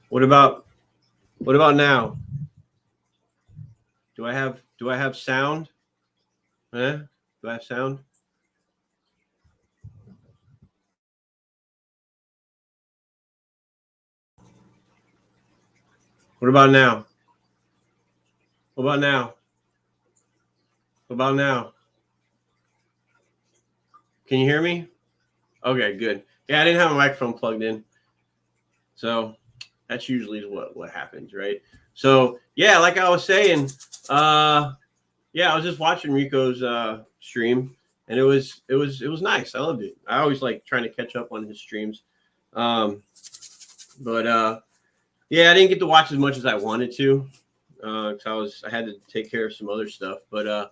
What about now? Do I have sound? Eh? Do I have sound? What about now? What about now? What about now? Can you hear me? Okay, good. Yeah, I didn't have a microphone plugged in. So that's usually what happens, right? So yeah, like I was saying, yeah, I was just watching Rico's stream, and it was nice. I loved it. I always like trying to catch up on his streams, um, but yeah, I didn't get to watch as much as I wanted to because I had to take care of some other stuff. But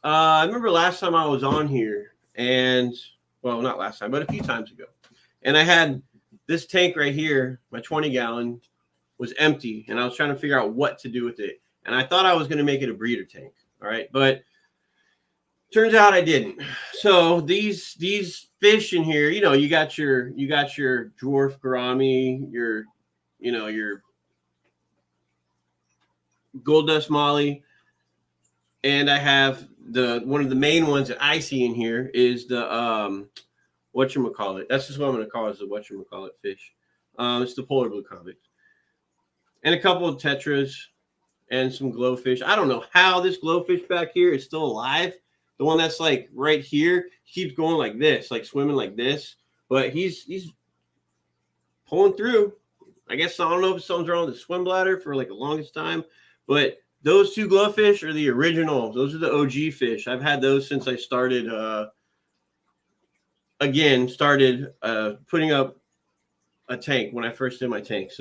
I remember last time I was on here, and well, not last time, but a few times ago, and I had this tank right here, my 20-gallon, was empty, and I was trying to figure out what to do with it. And I thought I was going to make it a breeder tank, all right, but turns out I didn't. So these fish in here, you got your dwarf gourami, your gold dust molly, and I have the one of the main ones that I see in here is the whatchamacallit. That's just what I'm going to call it, is the whatchamacallit fish. It's the polar blue convict. And a couple of tetras and some glowfish. I don't know how this glowfish back here is still alive. The one that's like right here keeps going like this, like swimming like this. But he's pulling through. I guess I don't know if something's wrong with the swim bladder for like the longest time. But those two glowfish are the original. Those are the OG fish. I've had those since I started putting up a tank when I first did my tanks.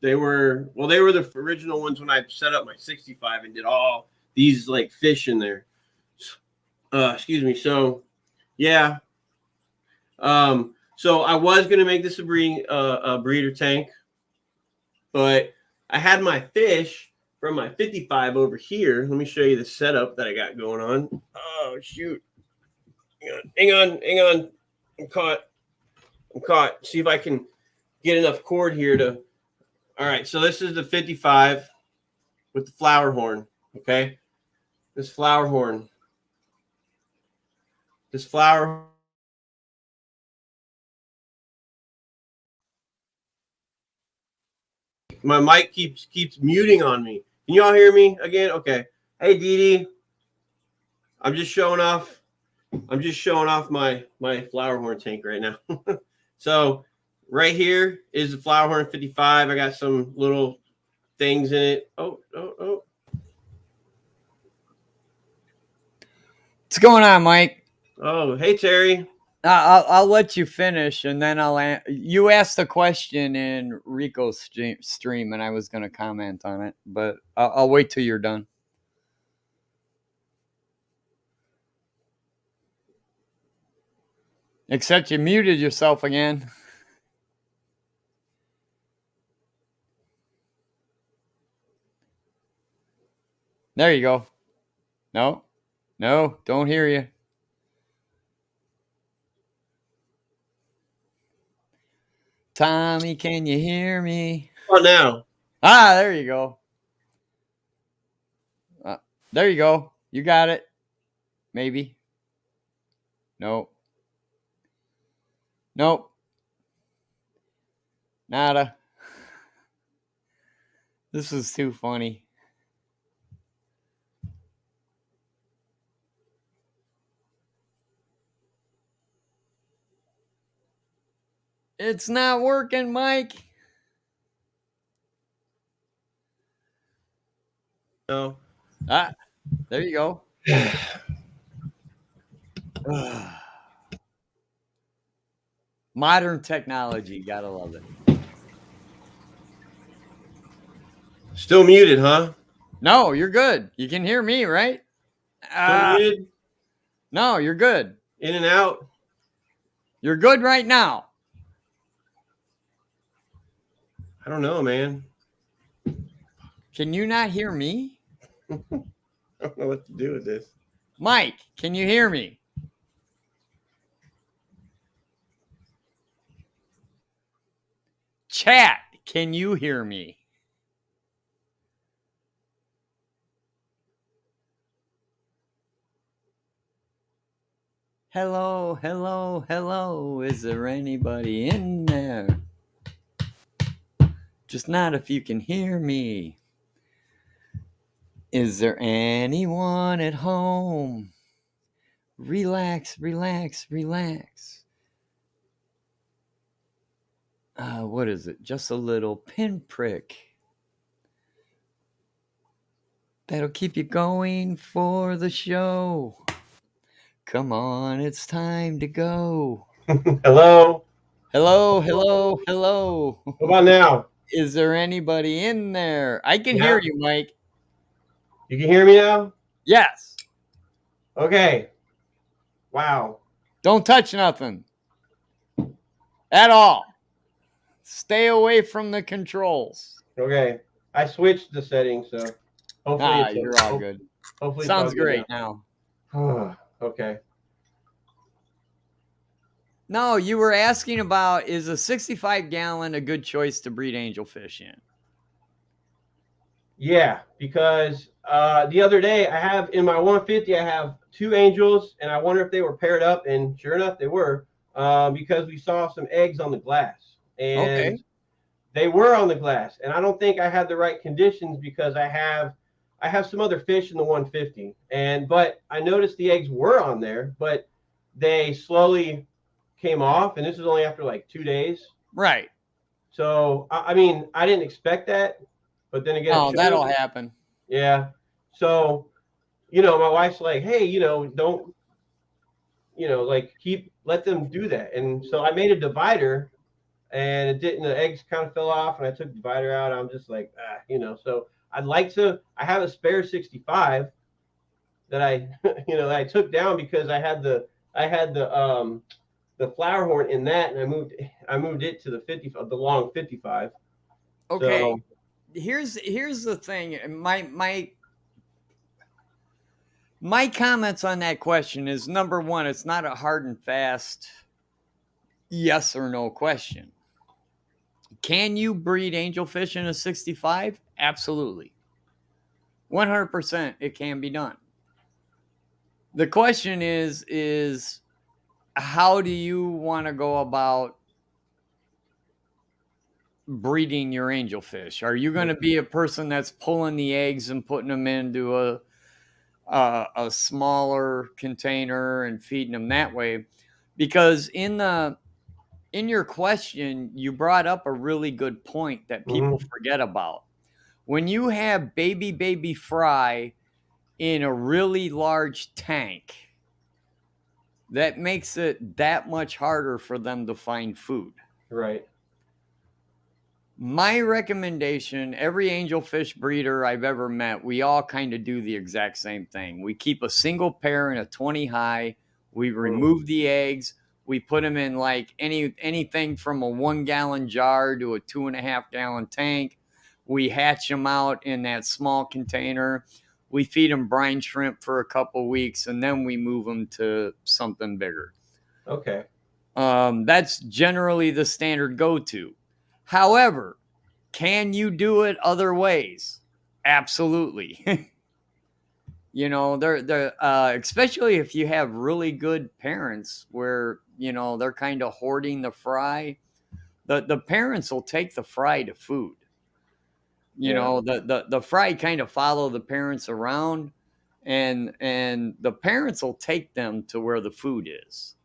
They were the original ones when I set up my 65 and did all these like fish in there. Excuse me. So yeah. So I was gonna make this a breeder tank, but I had my fish from my 55 over here. Let me show you the setup that I got going on. Oh shoot. Hang on. I'm caught. See if I can get enough cord here to. All right, so this is the 55 with the flower horn. Okay, this flower horn. My mic keeps muting on me. Can y'all hear me again? Okay. Hey, Dee Dee. I'm just showing off my flower horn tank right now. So right here is the flower horn 55. I got some little things in it. Oh. What's going on, Mike? Oh, hey, Terry. I'll let you finish, and then you asked a question in Rico's stream, and I was going to comment on it, but I'll wait till you're done. Except you muted yourself again. There you go. No, don't hear you. Tommy, can you hear me? Oh, now. There you go. There you go. You got it. Maybe. Nope. Nada. This is too funny. It's not working, Mike. No. There you go. Modern technology, gotta love it. Still muted, huh? No, you're good. You can hear me, right? Still muted? No, you're good. In and out? You're good right now. I don't know, man. Can you not hear me? I don't know what to do with this. Mike, can you hear me? Chat, Can you hear me? Hello, hello, hello. Is there anybody in there? Just not if you can hear me. Is there anyone at home? Relax, relax, relax. What is it? Just a little pinprick. That'll keep you going for the show. Come on, it's time to go. Hello. Hello, hello, hello. What about now? Is there anybody in there? I can Yeah. hear you, Mike. You can hear me now? Yes. Okay. Wow. Don't touch nothing at all. Stay away from the controls. Okay. I switched the settings, so hopefully You're all good. Hopefully Sounds it's all great good now. now. Okay. No, you were asking about, is a 65-gallon a good choice to breed angelfish in? Yeah, because the other day I have in my 150 I have 2 angels, and I wonder if they were paired up, and sure enough they were, because we saw some eggs on the glass, and Okay. they were on the glass, and I don't think I had the right conditions because I have some other fish in the 150, but I noticed the eggs were on there, but they slowly came off, and this is only after like 2 days. Right. So I mean, I didn't expect that, but then again, Oh, that'll happen. Yeah. So, my wife's like, hey, don't, like let them do that. And so I made a divider, and it didn't, the eggs kind of fell off, and I took the divider out. I'm just like, so I have a spare 65 that I, that I took down because I had the flower horn in that, and I moved it to the long 55. Okay. So, Here's the thing. My comments on that question is, number one, it's not a hard and fast yes or no question. Can you breed angelfish in a 65? Absolutely. 100% it can be done. The question is how do you want to go about breeding your angelfish? Are you going to be a person that's pulling the eggs and putting them into a smaller container and feeding them that way? Because in your question, you brought up a really good point that people forget about. When you have baby fry in a really large tank, that makes it that much harder for them to find food. right. My recommendation, every angelfish breeder I've ever met, we all kind of do the exact same thing. We keep a single pair in a 20 high. We remove the eggs. We put them in like anything from a 1 gallon jar to a 2.5 gallon tank. We hatch them out in that small container. We feed them brine shrimp for a couple weeks, and then we move them to something bigger. Okay. That's generally the standard go-to. However, can you do it other ways? Absolutely. They're especially if you have really good parents where, they're kind of hoarding the fry. The parents will take the fry to food. The fry kind of follow the parents around, and the parents will take them to where the food is.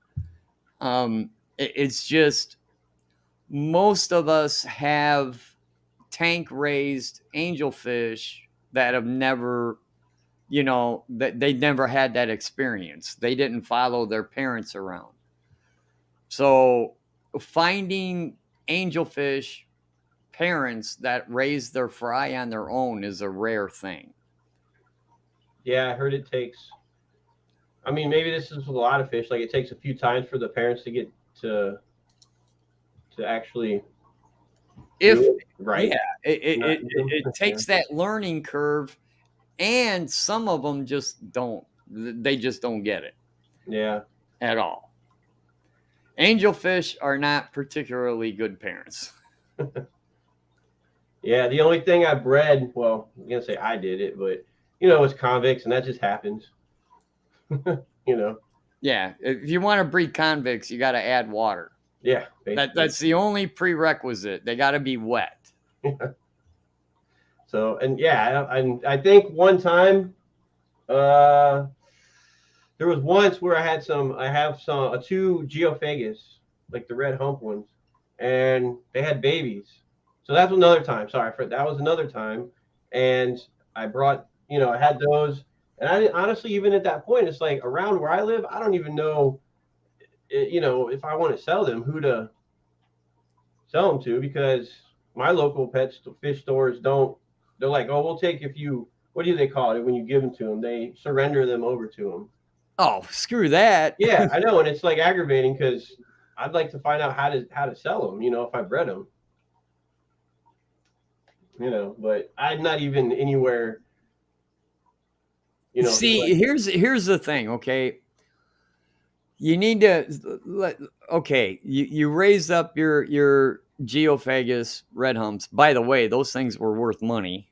It's just, most of us have tank raised angelfish that have never, that they never had that experience. They didn't follow their parents around. So finding angelfish parents that raise their fry on their own is a rare thing. Yeah, I heard it takes. I mean, maybe this is with a lot of fish. Like, it takes a few times for the parents to get to actually If do it right. Yeah, it takes that learning curve, and some of them just don't. They just don't get it. Yeah. At all. Angelfish are not particularly good parents. Yeah, the only thing I bred, well, I'm gonna say I did it, but it's convicts, and that just happens. you know. Yeah, if you want to breed convicts, you got to add water. Yeah, basically. That's the only prerequisite. They got to be wet. So, and yeah, I think one time, uh, there was once where I have some two geophagus, like the red hump ones, and they had babies. So that's another time. Sorry for that was another time, and I brought, I had those, and I didn't, honestly, even at that point, it's like around where I live, I don't even know, if I want to sell them, who to sell them to, because my local fish stores don't. They're like, oh, we'll take if you. What do they call it when you give them to them? They surrender them over to them. Oh, screw that. Yeah, I know, and it's like aggravating because I'd like to find out how to sell them. If I bred them. But I'm not even anywhere. See, like, here's the thing, okay? You need to okay, you raised up your geophagus red humps. By the way, those things were worth money.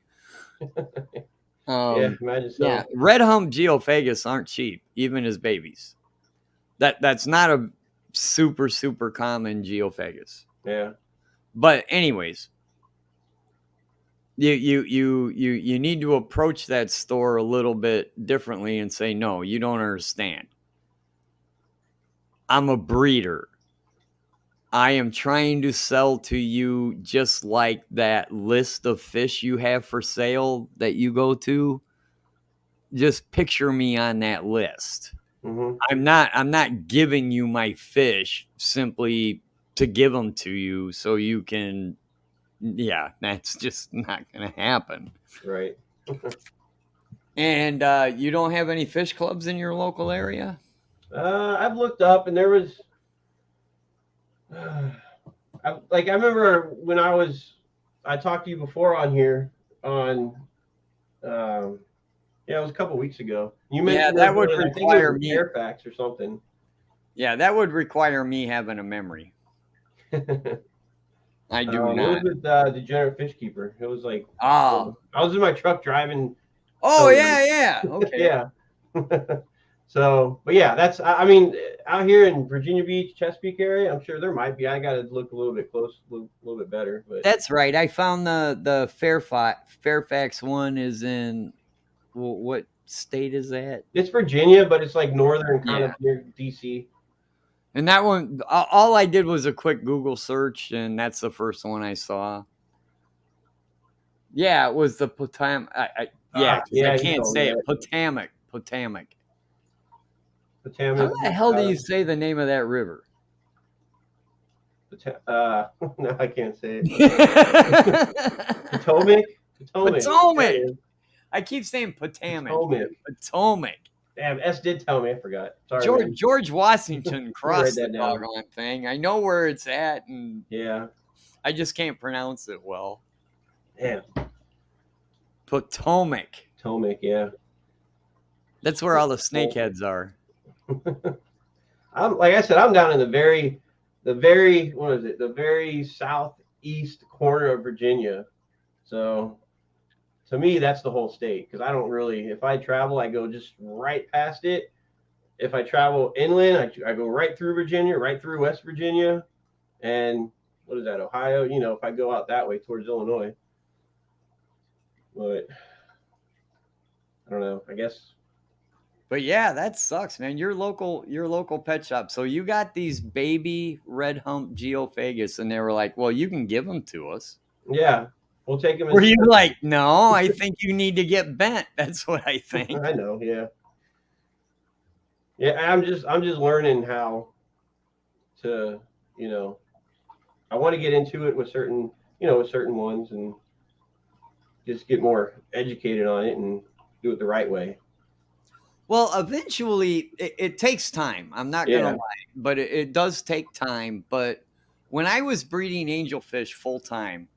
yeah, imagine so. Yeah, red hump geophagus aren't cheap, even as babies. That's not a super common geophagus. Yeah. But anyways, you need to approach that store a little bit differently and say, no, you don't understand. I'm a breeder. I am trying to sell to you just like that list of fish you have for sale that you go to. Just picture me on that list. Mm-hmm. I'm not giving you my fish simply to give them to you so you can. Yeah, that's just not going to happen. Right. And you don't have any fish clubs in your local area? I've looked up, and there was. I remember when I talked to you before on here on, yeah, it was a couple weeks ago. You mentioned that would I think it was in Fairfax or something. Yeah, that would require me having a memory. I do not. It was with Degenerate Fish Keeper. It was like, oh, I was in my truck driving. Oh, yeah. Okay. Yeah. So, but yeah, I mean, out here in Virginia Beach, Chesapeake area, I'm sure there might be. I got to look a little bit close, a little bit better. But that's right. I found the Fairfax one is in, what state is that? It's Virginia, but it's like northern, kind of near DC. And that one, all I did was a quick Google search, and that's the first one I saw. Yeah, it was the Potomac. I can't say it. Potomac. How the hell do you say the name of that river? No, I can't say it. Potomac. I keep saying Potomac. Potomac. Damn, S did tell me. I forgot. Sorry, George Washington crossed the doggone thing. I know where it's at, and yeah, I just can't pronounce it well. Damn. Potomac. Yeah. That's where all the snakeheads are. Like I said, I'm down in the very what is it? The very southeast corner of Virginia. So to me, that's the whole state, because I don't really. If I travel, I go just right past it. If I travel inland, I go right through Virginia, right through West Virginia, and what is that? Ohio. If I go out that way towards Illinois. But I don't know. I guess. But yeah, that sucks, man. Your local pet shop. So you got these baby red hump geophagus, and they were like, "Well, you can give them to us." Yeah, we'll take them. Were you like, "No, I think you need to get bent." That's what I think. I know. Yeah. Yeah, I'm just learning how to. I want to get into it with certain ones, and just get more educated on it and do it the right way. Well, eventually, it takes time. I'm not going to lie, but it does take time. But when I was breeding angelfish full time,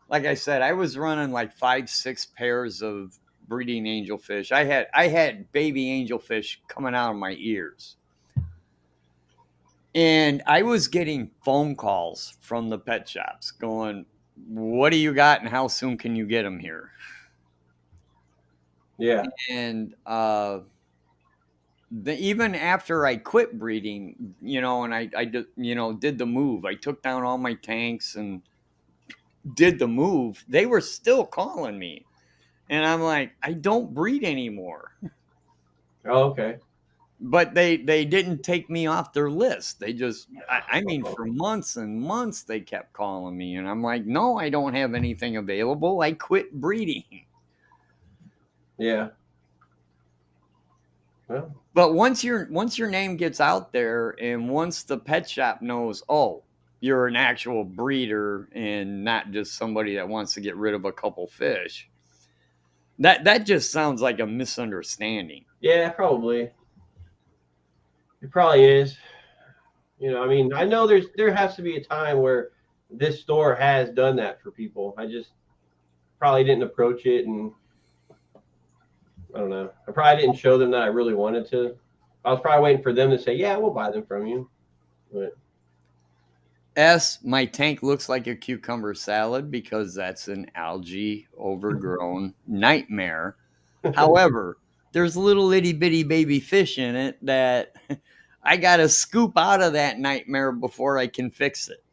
like I said, I was running like 5-6 pairs of breeding angelfish. I had baby angelfish coming out of my ears. And I was getting phone calls from the pet shops going, what do you got and how soon can you get them here? Yeah. And even after I quit breeding, and I did, did the move, I took down all my tanks and did the move, they were still calling me. And I'm like, I don't breed anymore. Oh, okay. But they didn't take me off their list. They just, I mean, for months and months, they kept calling me. And I'm like, no, I don't have anything available. I quit breeding. Yeah. Well, But once your name gets out there, and once the pet shop knows, oh, you're an actual breeder and not just somebody that wants to get rid of a couple fish, that just sounds like a misunderstanding. yeah, probably. It probably is. I mean, I know there has to be a time where this store has done that for people. I just probably didn't approach it, and I don't know. I probably didn't show them that I really wanted to. I was probably waiting for them to say, "Yeah, we'll buy them from you." But My tank looks like a cucumber salad because that's an algae overgrown nightmare. However, there's little itty bitty baby fish in it that I got to scoop out of that nightmare before I can fix it.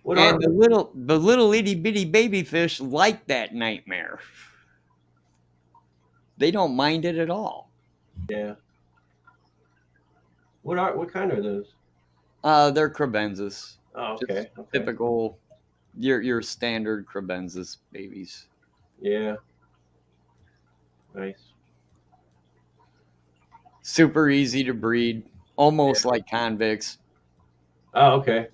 And the little itty bitty baby fish like that nightmare. They don't mind it at all. Yeah. What kind are those? They're crebensis. Oh, okay. Okay. Typical, your standard crebensis babies. Yeah. Nice. Super easy to breed, almost like convicts. Oh, okay.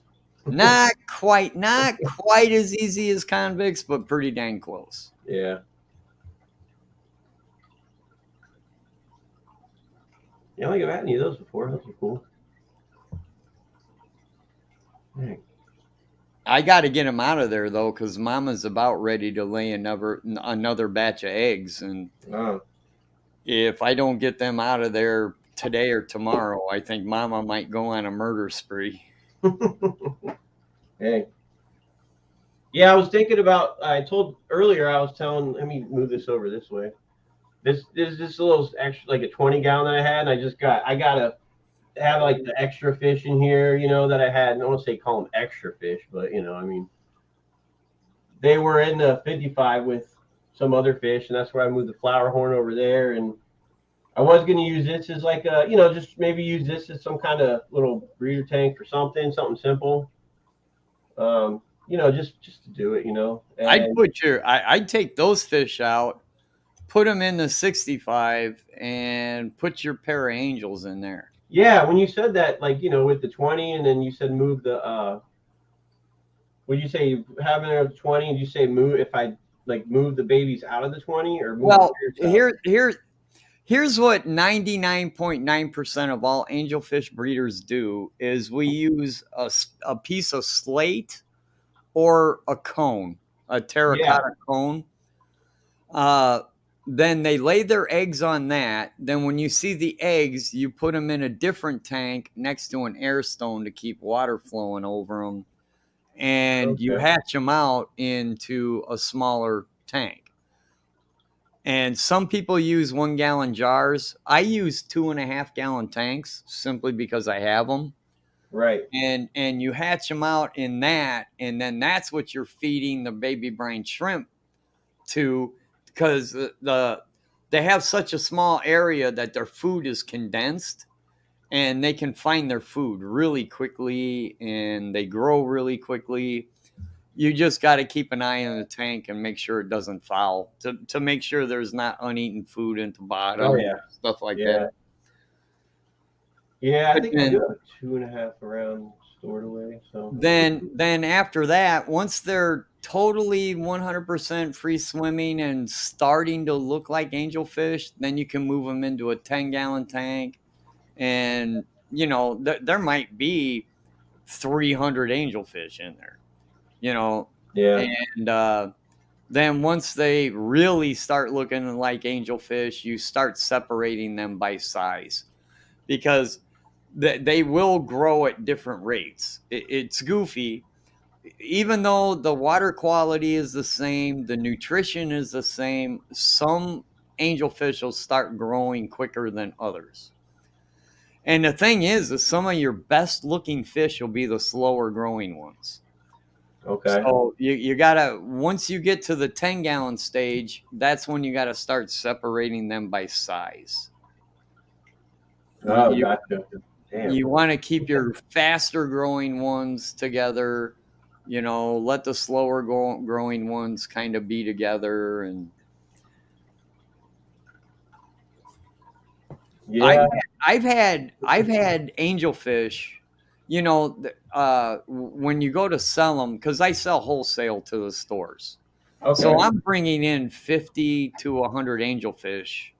Not quite as easy as convicts, but pretty dang close. Yeah. Yeah, I don't think I've had any of those before. Those are cool. Dang. I got to get them out of there though, because Mama's about ready to lay another batch of eggs, and if I don't get them out of there today or tomorrow, I think Mama might go on a murder spree. Hey. Yeah, I was thinking about. I told earlier. I was telling. Let me move this over this way. This is just a little extra, like a 20-gallon that I had. And I gotta have like the extra fish in here, that I had. I don't want to say call them extra fish, but I mean, they were in the 55 with some other fish, and that's where I moved the flower horn over there. And I was going to use this as like a, just maybe use this as some kind of little breeder tank or something simple. Just to do it, And I'd take those fish out, put them in the 65, and put your pair of angels in there. Yeah, when you said that, like, with the 20, and then you said move the, would you say having a 20, and you say move, if I like move the babies out of the 20 or move? Well, here's what 99.9% of all angelfish breeders do is we use a piece of slate or a cone, a terracotta cone. Then they lay their eggs on that. Then when you see the eggs, you put them in a different tank next to an air stone to keep water flowing over them. And you hatch them out into a smaller tank. And some people use 1 gallon jars. I use 2.5 gallon tanks simply because I have them. Right. And you hatch them out in that. And then that's what you're feeding the baby brine shrimp to, because they have such a small area that their food is condensed and they can find their food really quickly and they grow really quickly. You just got to keep an eye on the tank and make sure it doesn't foul to make sure there's not uneaten food at the bottom, stuff like that. Yeah, I think I do have 2.5 around stored away. So then after that, once they're totally 100% free swimming and starting to look like angelfish, then you can move them into a 10-gallon tank, and there might be 300 angelfish in there, and then once they really start looking like angelfish, you start separating them by size, because they will grow at different rates. It's goofy. Even though the water quality is the same, the nutrition is the same, some angelfish will start growing quicker than others. And the thing is some of your best looking fish will be the slower growing ones. Okay. So you gotta, once you get to the 10-gallon stage, that's when you gotta start separating them by size. Oh, You, gotcha. Damn. you want to keep your faster growing ones together, let the slower growing ones kind of be together. And Yeah. I've had angelfish, when you go to sell them, because I sell wholesale to the stores. Okay. So I'm bringing in 50 to 100 angelfish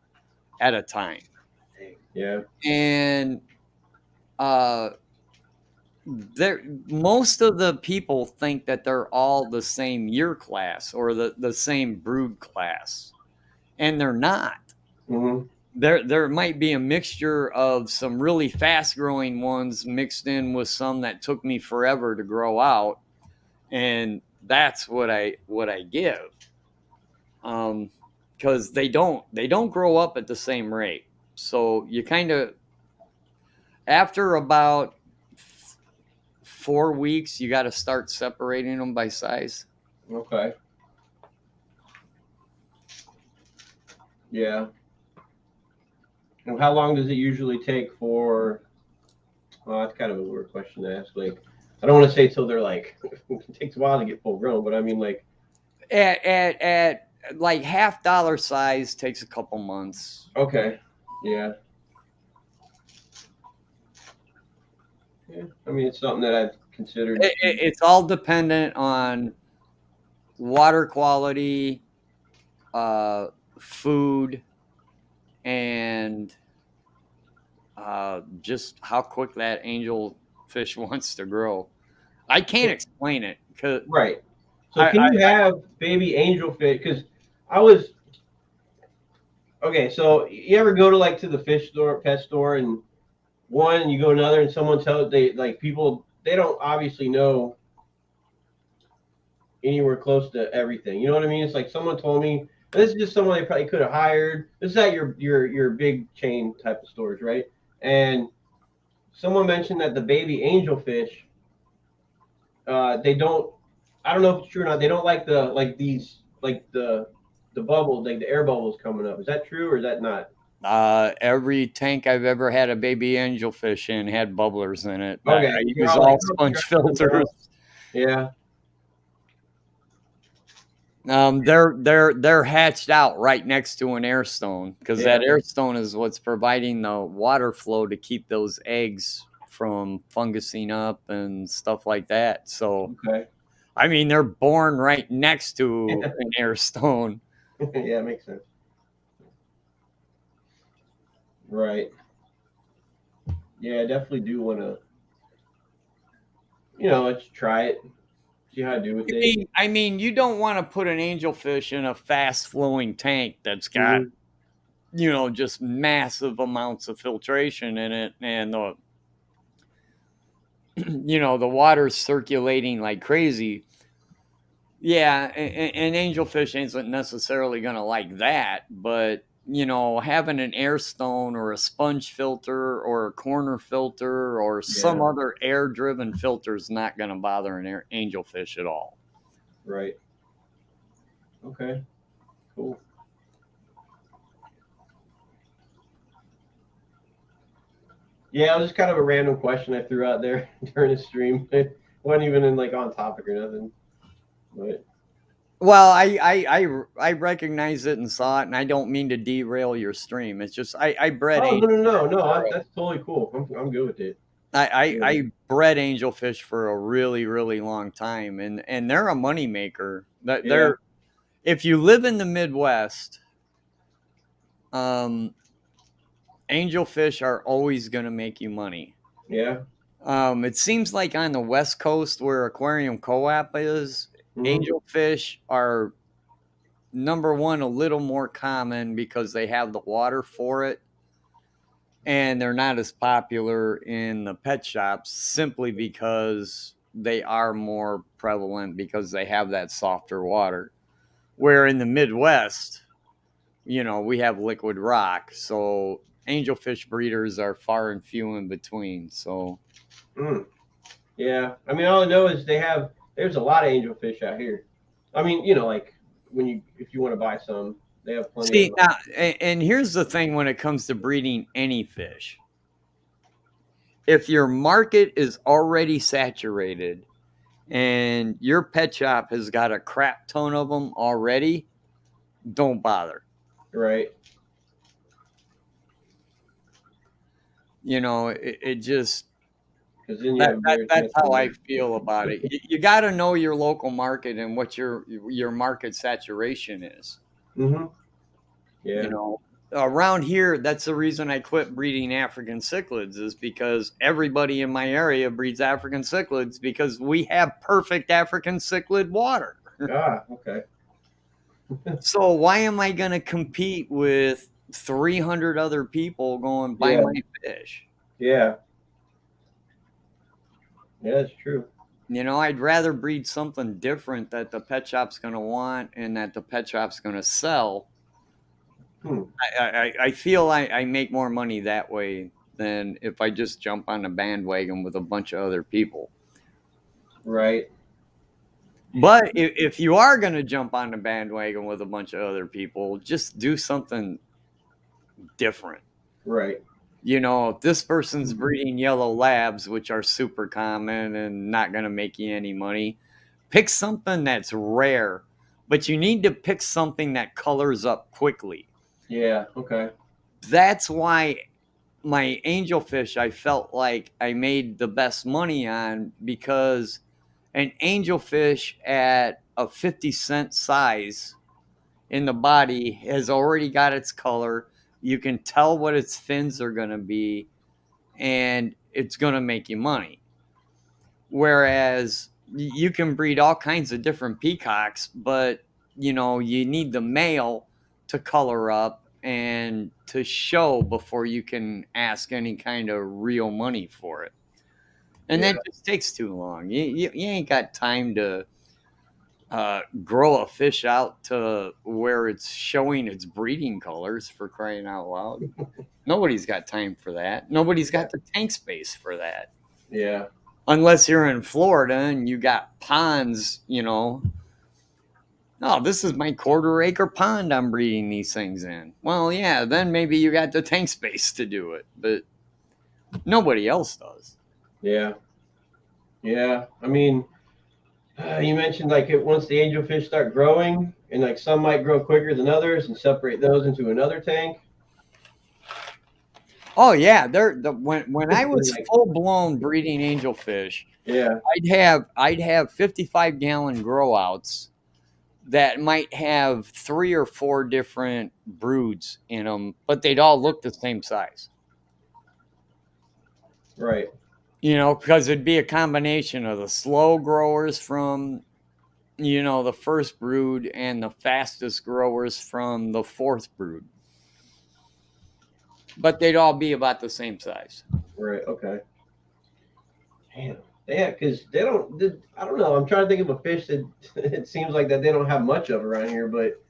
at a time. Yeah. And most of the people think that they're all the same year class or the same brood class, and they're not. Mm-hmm. There might be a mixture of some really fast growing ones mixed in with some that took me forever to grow out, and that's what I give. Because they don't grow up at the same rate. So you kind of, after about 4 weeks, you got to start separating them by size. Okay. Yeah. And how long does it usually take for? Well, that's kind of a weird question to ask. Like, I don't want to say till they're like it takes a while to get full grown, but I mean like At like $half size takes a couple months. Okay. Yeah. Yeah. I mean, it's something that I've considered. It's all dependent on water quality, food, and just how quick that angelfish wants to grow. I can't explain it. Right. So can you have baby angelfish? Because I was okay. So you ever go to like to the fish store, pet store, and one you go another, and someone tells they like people they don't obviously know anywhere close to everything. You know what I mean? It's like someone told me, and this is just someone they probably could have hired. This is at your big chain type of stores, right? And someone mentioned that the baby angelfish, they don't. I don't know if it's true or not. They don't like the bubbles, like the air bubbles coming up. Is that true or is that not? Every tank I've ever had a baby angelfish in had bubblers in it. Okay, I use all sponge filters. Yeah. They're hatched out right next to an air stone because that air stone is what's providing the water flow to keep those eggs from fungusing up and stuff like that. So, I mean, they're born right next to an air stone. Yeah, it makes sense. Right. Yeah, I definitely do want to, let's try it. See how I do with it. I mean, you don't want to put an angelfish in a fast flowing tank that's got, just massive amounts of filtration in it, and the water's circulating like crazy. Yeah, an angelfish isn't necessarily going to like that, but having an air stone or a sponge filter or a corner filter or some other air driven filter is not going to bother an angelfish at all. Right. Okay. Cool. Yeah, it was just kind of a random question I threw out there during the stream. It wasn't even in like on topic or nothing. But well, I recognize it and saw it, and I don't mean to derail your stream. It's just I bred. Oh no, that's totally cool. I'm good with it. I bred angelfish for a really, really long time, and they're a moneymaker. They're if you live in the Midwest, angelfish are always going to make you money. Yeah. It seems like on the West Coast where Aquarium Co-op is, angelfish are number one, a little more common because they have the water for it. and they're not as popular in the pet shops simply because they are more prevalent because they have that softer water. Where in the Midwest, we have liquid rock, so angelfish breeders are far and few in between. So, Mm. Yeah, I mean, all I know is there's a lot of angelfish out here. I mean, like if you want to buy some, they have plenty of see, them. now, and here's the thing when it comes to breeding any fish. If your market is already saturated and your pet shop has got a crap ton of them already, don't bother. Right. It just Because then you have a better that's chance how of I feel about it. You got to know your local market and what your market saturation is. Mm-hmm. You Yeah. know, around here, that's the reason I quit breeding African cichlids is because everybody in my area breeds African cichlids because we have perfect African cichlid water. Ah, okay. So why am I going to compete with 300 other people going buy Yeah. my fish? Yeah. Yeah, that's true. I'd rather breed something different that the pet shop's going to want and that the pet shop's going to sell. Hmm. I feel I make more money that way than if I just jump on the bandwagon with a bunch of other people. Right. But if you are going to jump on the bandwagon with a bunch of other people, just do something different. Right. If this person's breeding yellow labs, which are super common and not going to make you any money, pick something that's rare, but you need to pick something that colors up quickly. Yeah. Okay. That's why my angelfish, I felt like I made the best money on because an angelfish at a 50-cent size in the body has already got its color. You can tell what its fins are going to be, and it's going to make you money. Whereas you can breed all kinds of different peacocks, but you need the male to color up and to show before you can ask any kind of real money for it. And Yeah. that just takes too long. You ain't got time to grow a fish out to where it's showing its breeding colors, for crying out loud. Nobody's got time for that. Nobody's got the tank space for that. Yeah. Unless you're in Florida and you got ponds, Oh, this is my quarter-acre pond I'm breeding these things in. Well, yeah, then maybe you got the tank space to do it, but nobody else does. Yeah. Yeah. I mean, you mentioned like once the angelfish start growing, and like some might grow quicker than others, and separate those into another tank. Oh yeah, when I was Like, full blown breeding angelfish, yeah. I'd have 55-gallon grow outs that might have 3 or 4 different broods in them, but they'd all look the same size. Right. Because it'd be a combination of the slow growers from the first brood and the fastest growers from the fourth brood. But they'd all be about the same size. Right. Okay. Damn. Yeah, because they don't. I don't know. I'm trying to think of a fish that it seems like that they don't have much of around here, but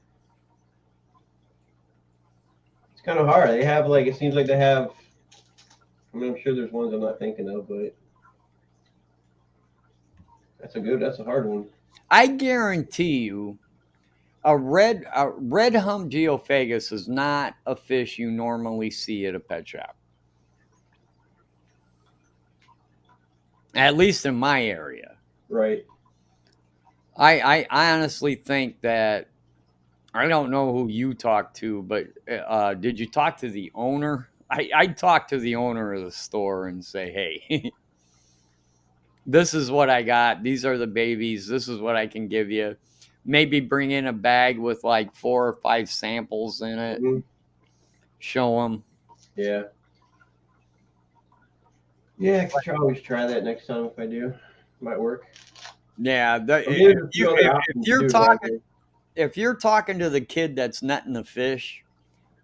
it's kind of hard. They have like it seems like they have. I mean, I'm sure there's ones I'm not thinking of, but that's a hard one. I guarantee you, a red hump geophagus is not a fish you normally see at a pet shop. At least in my area. Right. I honestly think that I don't know who you talked to, but did you talk to the owner? I'd talk to the owner of the store and say, hey, this is what I got. These are the babies. This is what I can give you. Maybe bring in a bag with like 4 or 5 samples in it. Mm-hmm. Show them. Yeah. Yeah, I could always try that next time if I do. Might work. Yeah, if you're talking to the kid that's netting the fish,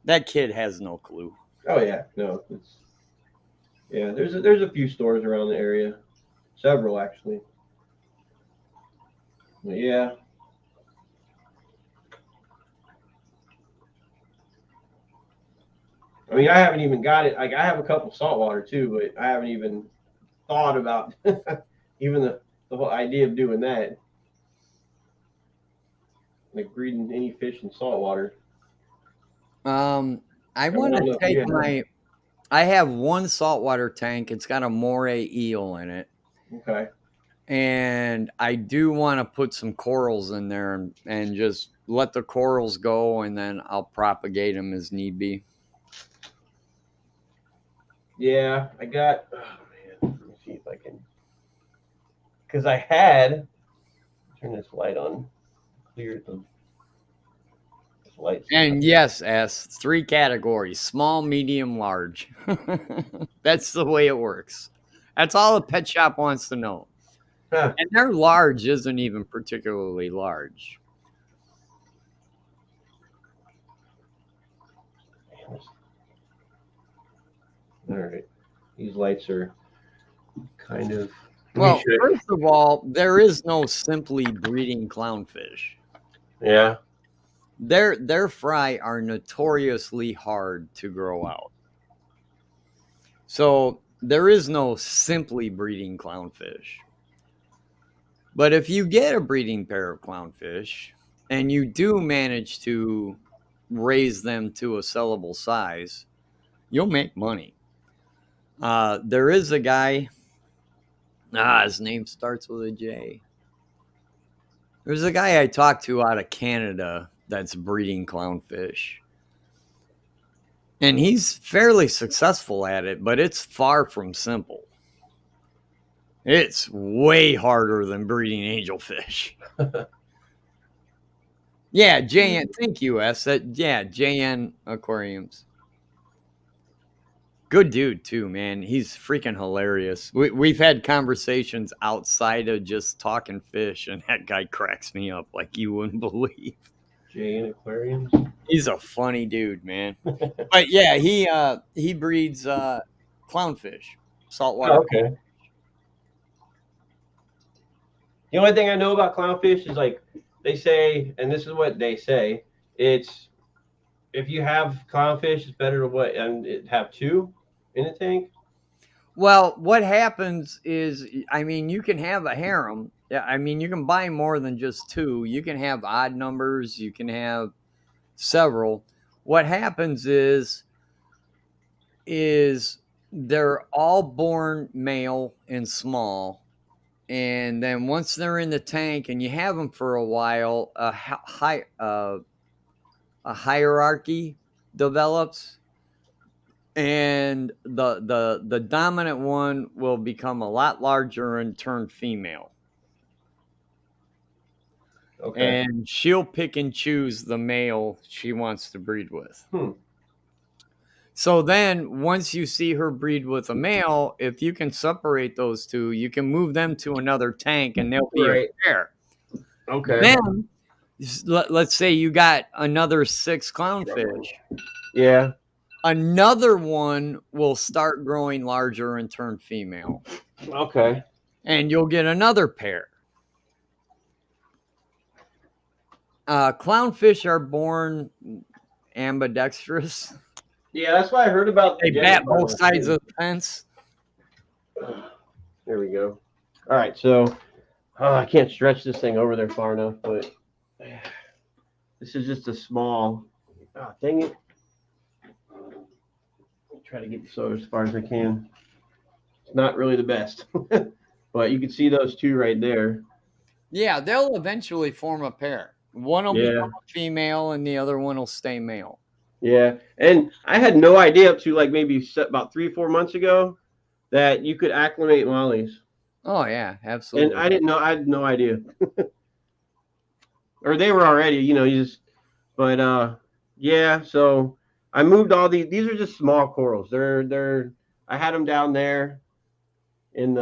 that kid has no clue. Oh yeah, no, Yeah, there's a few stores around the area, several actually. But yeah, I mean, I haven't even got it. Like, I have a couple saltwater too, but I haven't even thought about even the whole idea of doing that, like breeding any fish in saltwater. I I want don't to know if take you have. I have one saltwater tank. It's got a moray eel in it. Okay. And I do want to put some corals in there and just let the corals go, and then I'll propagate them as need be. Yeah, I got. Oh man, let me see if I can. Because I had turn this light on, clear the this light. And yes, S, 3 categories: small, medium, large. That's the way it works. That's all the pet shop wants to know. Huh. And their large isn't even particularly large. All right, these lights are kind of. Well, first of all, there is no simply breeding clownfish. Yeah. Their fry are notoriously hard to grow out. So there is no simply breeding clownfish. But if you get a breeding pair of clownfish and you do manage to raise them to a sellable size, you'll make money. There is a guy, his name starts with a J. There's a guy I talked to out of Canada that's breeding clownfish. And he's fairly successful at it, but it's far from simple. It's way harder than breeding angelfish. Yeah, JN. Thank you, S. Yeah, JN Aquariums. Good dude too, man. He's freaking hilarious. We've had conversations outside of just talking fish, and that guy cracks me up like you wouldn't believe. Jay Aquariums. He's a funny dude, man. But yeah, he breeds clownfish, saltwater. Oh, okay. The only thing I know about clownfish is like they say, and this is what they say: it's if you have clownfish, it's better to what and have two in a tank. Well, what happens is, I mean, you can have a harem. Yeah, I mean, you can buy more than just two. You can have odd numbers. You can have several. What happens is they're all born male and small, and then once they're in the tank and you have them for a while, a hierarchy develops, and the dominant one will become a lot larger and turn female. Okay. And she'll pick and choose the male she wants to breed with. So then once you see her breed with a male, if you can separate those two, you can move them to another tank and they'll be a pair. Okay. Then let's say you got another 6 clownfish. Yeah. Another one will start growing larger and turn female. Okay. And you'll get another pair. Clownfish are born ambidextrous. Yeah, that's what I heard about. They bat both sides of the fence. There we go. All right, so I can't stretch this thing over there far enough, but this is just a small. Oh, dang it! Try to get this over as far as I can. It's not really the best, but you can see those two right there. Yeah, they'll eventually form a pair. One will become a female, and the other one will stay male. Yeah, and I had no idea up to like maybe about 3-4 months ago that you could acclimate mollies. Oh yeah, absolutely. And I didn't know. I had no idea. Or they were already, you just. But yeah. So I moved all these. These are just small corals. They're. I had them down there in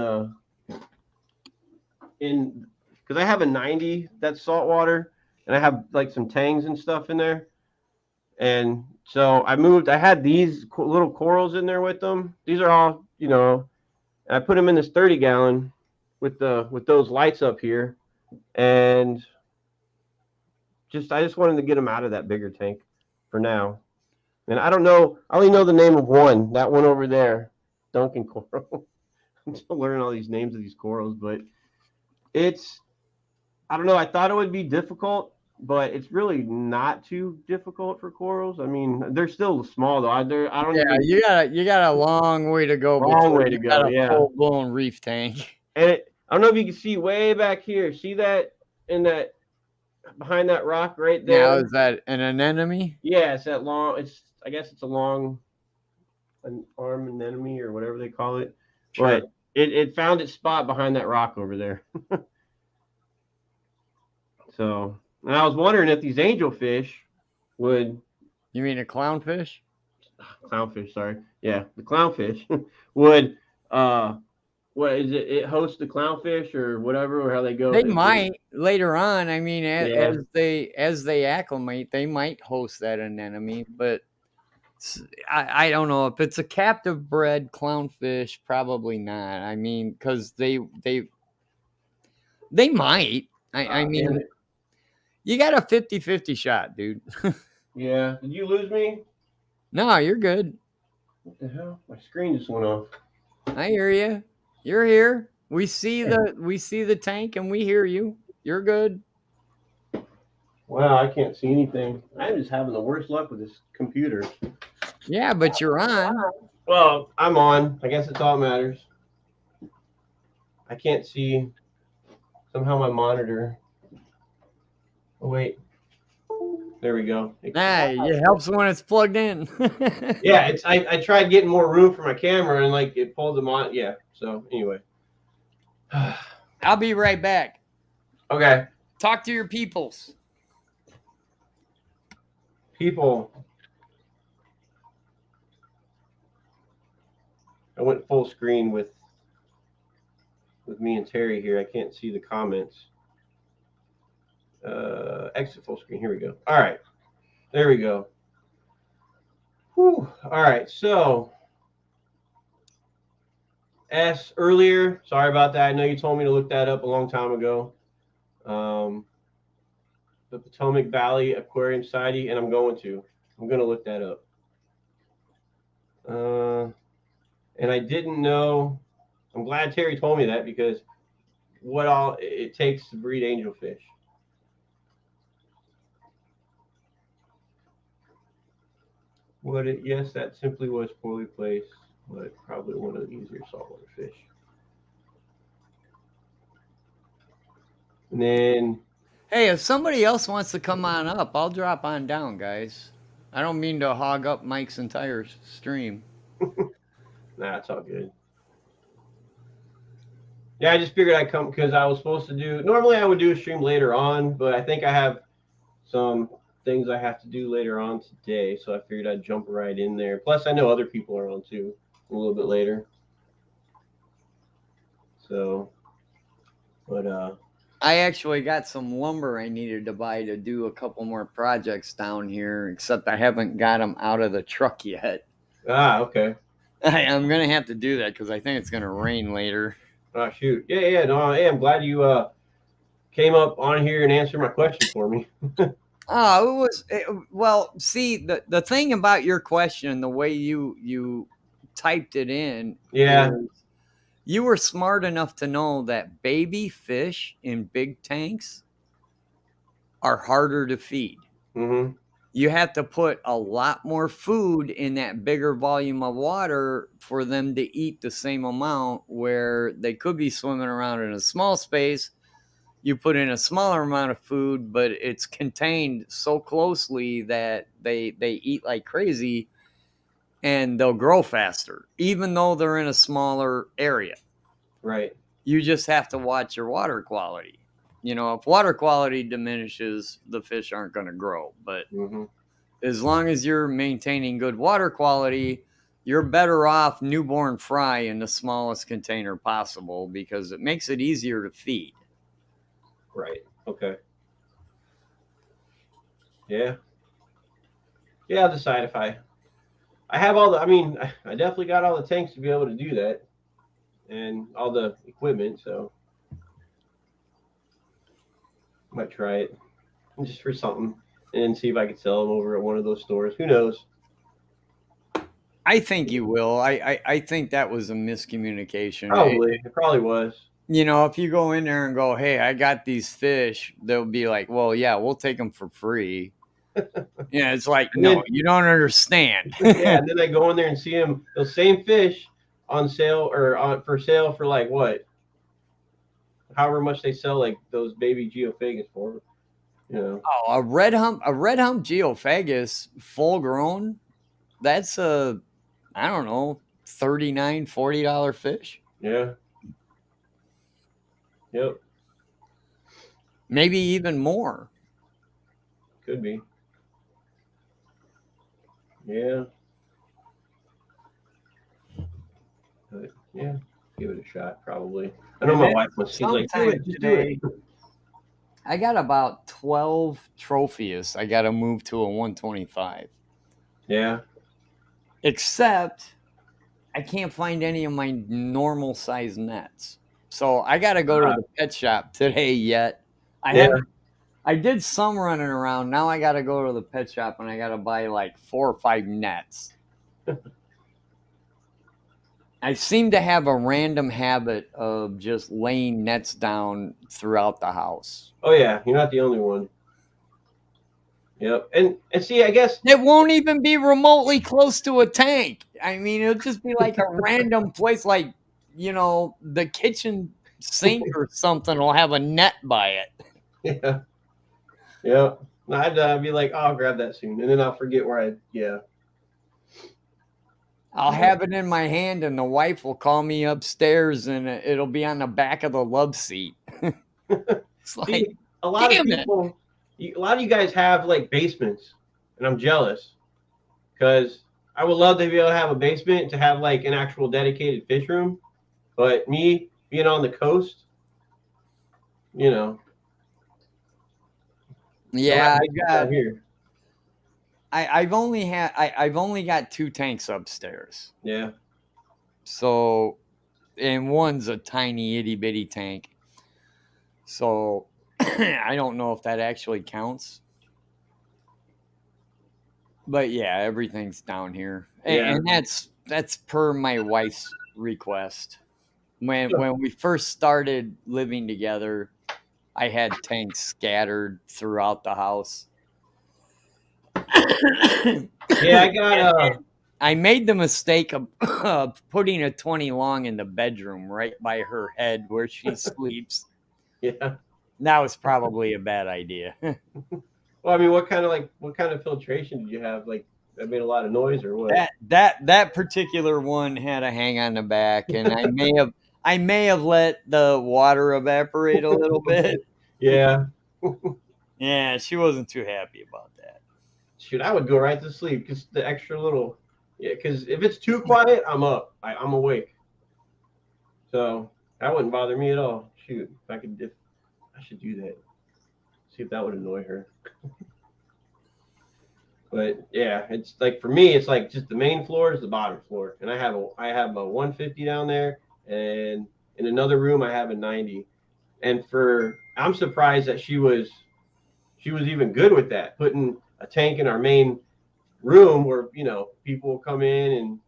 because I have a 90 that's saltwater, and I have like some tangs and stuff in there. And so I moved. I had these little corals in there with them. These are all, I put them in this 30-gallon with those lights up here, and I just wanted to get them out of that bigger tank for now. And I don't know. I only know the name of one. That one over there, Duncan coral. I'm still learning all these names of these corals, but it's, I don't know. I thought it would be difficult, but it's really not too difficult for corals. I mean, they're still small though. I don't Yeah, even, you got a long way to go long before way to you got go. a Yeah, full blown reef tank. and I don't know if you can see way back here. See that in that behind that rock right Now, there? is that an anemone? Yeah, it's that long. I guess it's a long an arm anemone or whatever they call it. Sure. But it found its spot behind that rock over there. So, and I was wondering if these angelfish would, You mean a clownfish? clownfish, sorry. Yeah, the clownfish would, what is it? It hosts the clownfish or whatever, or how they go. They might later on. I mean, Yeah. as they acclimate, they might host that anemone. But I don't know if it's a captive bred clownfish. Probably not. I mean, because they might. I Damn mean, it. you got a 50-50 shot, dude. Yeah. Did you lose me? No, you're good. What the hell? My screen just went off. I hear you. You're here. We see the tank and we hear you. You're good. Wow, I can't see anything. I'm just having the worst luck with this computer. Yeah, but you're on. Well, I'm on. I guess it's all that matters. I can't see. Somehow my monitor. Oh, wait. There we go. Hey, it helps when it's plugged in. Yeah, it's. I tried getting more room for my camera and like it pulled them on. Yeah. So anyway. I'll be right back. Okay. Talk to your peoples. People. I went full screen with me and Terry here. I can't see the comments. Exit full screen. Here we go. All right. There we go. Whew. All right. So earlier, sorry about that. I know you told me to look that up a long time ago. The Potomac Valley Aquarium Society, and I'm going to look that up. And I didn't know. I'm glad Terry told me that, because what all it takes to breed angelfish. Yes, that simply was poorly placed, but probably one of the easier saltwater fish. And then, Hey, if somebody else wants to come on up, I'll drop on down, guys. I don't mean to hog up Mike's entire stream. nah, it's all good. Yeah, I just figured I'd come because I was supposed to do. Normally, I would do a stream later on, but I think I have some things I have to do later on today, so I figured I'd jump right in there. Plus, I know other people are on too a little bit later. So, but I actually got some lumber I needed to buy to do a couple more projects down here, except I haven't got them out of the truck yet. okay. I'm gonna have to do that because I think it's gonna rain later. Oh shoot! Yeah. No, hey, I'm glad you came up on here and answered my question for me. Oh, well. See, the thing about your question, the way you typed it in, Yeah. you were smart enough to know that baby fish in big tanks are harder to feed. Mm-hmm. You have to put a lot more food in that bigger volume of water for them to eat the same amount, where they could be swimming around in a small space. You put in a smaller amount of food, but it's contained so closely that they eat like crazy and they'll grow faster, even though they're in a smaller area. Right. You just have to watch your water quality. If water quality diminishes, the fish aren't going to grow. But as long as you're maintaining good water quality, you're better off newborn fry in the smallest container possible, because it makes it easier to feed. Right. Okay. Yeah. Yeah, I'll decide if I have all the. I mean, I definitely got all the tanks to be able to do that, and all the equipment. So I might try it just for something, and see if I can sell them over at one of those stores. Who knows? I think you will. I think that was a miscommunication. Probably. It probably was. You know, if you go in there and go, "Hey, I got these fish," they'll be like, "Well, yeah, we'll take them for free." Yeah, it's like, And no, then you don't understand. yeah, and then I go in there and see them those same fish on sale or on for sale for like what? However much they sell like those baby geophagus for. You know. Oh, a red hump geophagus, full grown. That's a, I don't know, $39-$40 fish, Yeah. Yep. maybe even more. Could be. Yeah. But yeah, give it a shot probably. I know And my then wife was. She's like, do sometime it, just do it. today, I got about 12 Tropheus. I got to move to a 125. Yeah. Except I can't find any of my normal size nets. So I got to go to the pet shop today yet. Yeah. I did some running around. Now I got to go to the pet shop and I got to buy like 4 or 5 nets. I seem to have a random habit of just laying nets down throughout the house. Oh yeah, you're not the only one. Yep. And see, I guess It won't even be remotely close to a tank. I mean, it'll just be like a random place, like, you know, the kitchen sink or something will have a net by it. yeah. Yeah. I'd be like, oh, I'll grab that soon, and then I'll forget where I. Yeah. I'll have it in my hand, and the wife will call me upstairs, and it'll be on the back of the love seat. It's like, See, a lot of damn it. people, a lot of you guys have like basements, and I'm jealous because I would love to be able to have a basement to have like an actual dedicated fish room, but me being on the coast, you know. Yeah, here. I've only got 2 tanks upstairs. Yeah. So, and one's a tiny itty bitty tank. So, I don't know if that actually counts. But yeah, everything's down here, Yeah. and that's per my wife's request. When we first started living together, I had tanks scattered throughout the house. Yeah, I got I made the mistake of putting a 20 long in the bedroom right by her head where she sleeps. yeah. That was probably a bad idea. Well, I mean, what kind of filtration did you have? Like, that made a lot of noise, or what? That particular one had a hang on the back, and I may have let the water evaporate a little bit. Yeah. Yeah, she wasn't too happy about that. Shoot, I would go right to sleep because the extra little. Yeah, because if it's too quiet, I'm up. I'm awake. So that wouldn't bother me at all. Shoot, if I should do that. See if that would annoy her. But yeah, it's like for me, it's like just the main floor is the bottom floor, and I have a 150 down there, and in another room I have a 90. And I'm surprised that she was even good with that, putting a tank in our main room where people will come in, and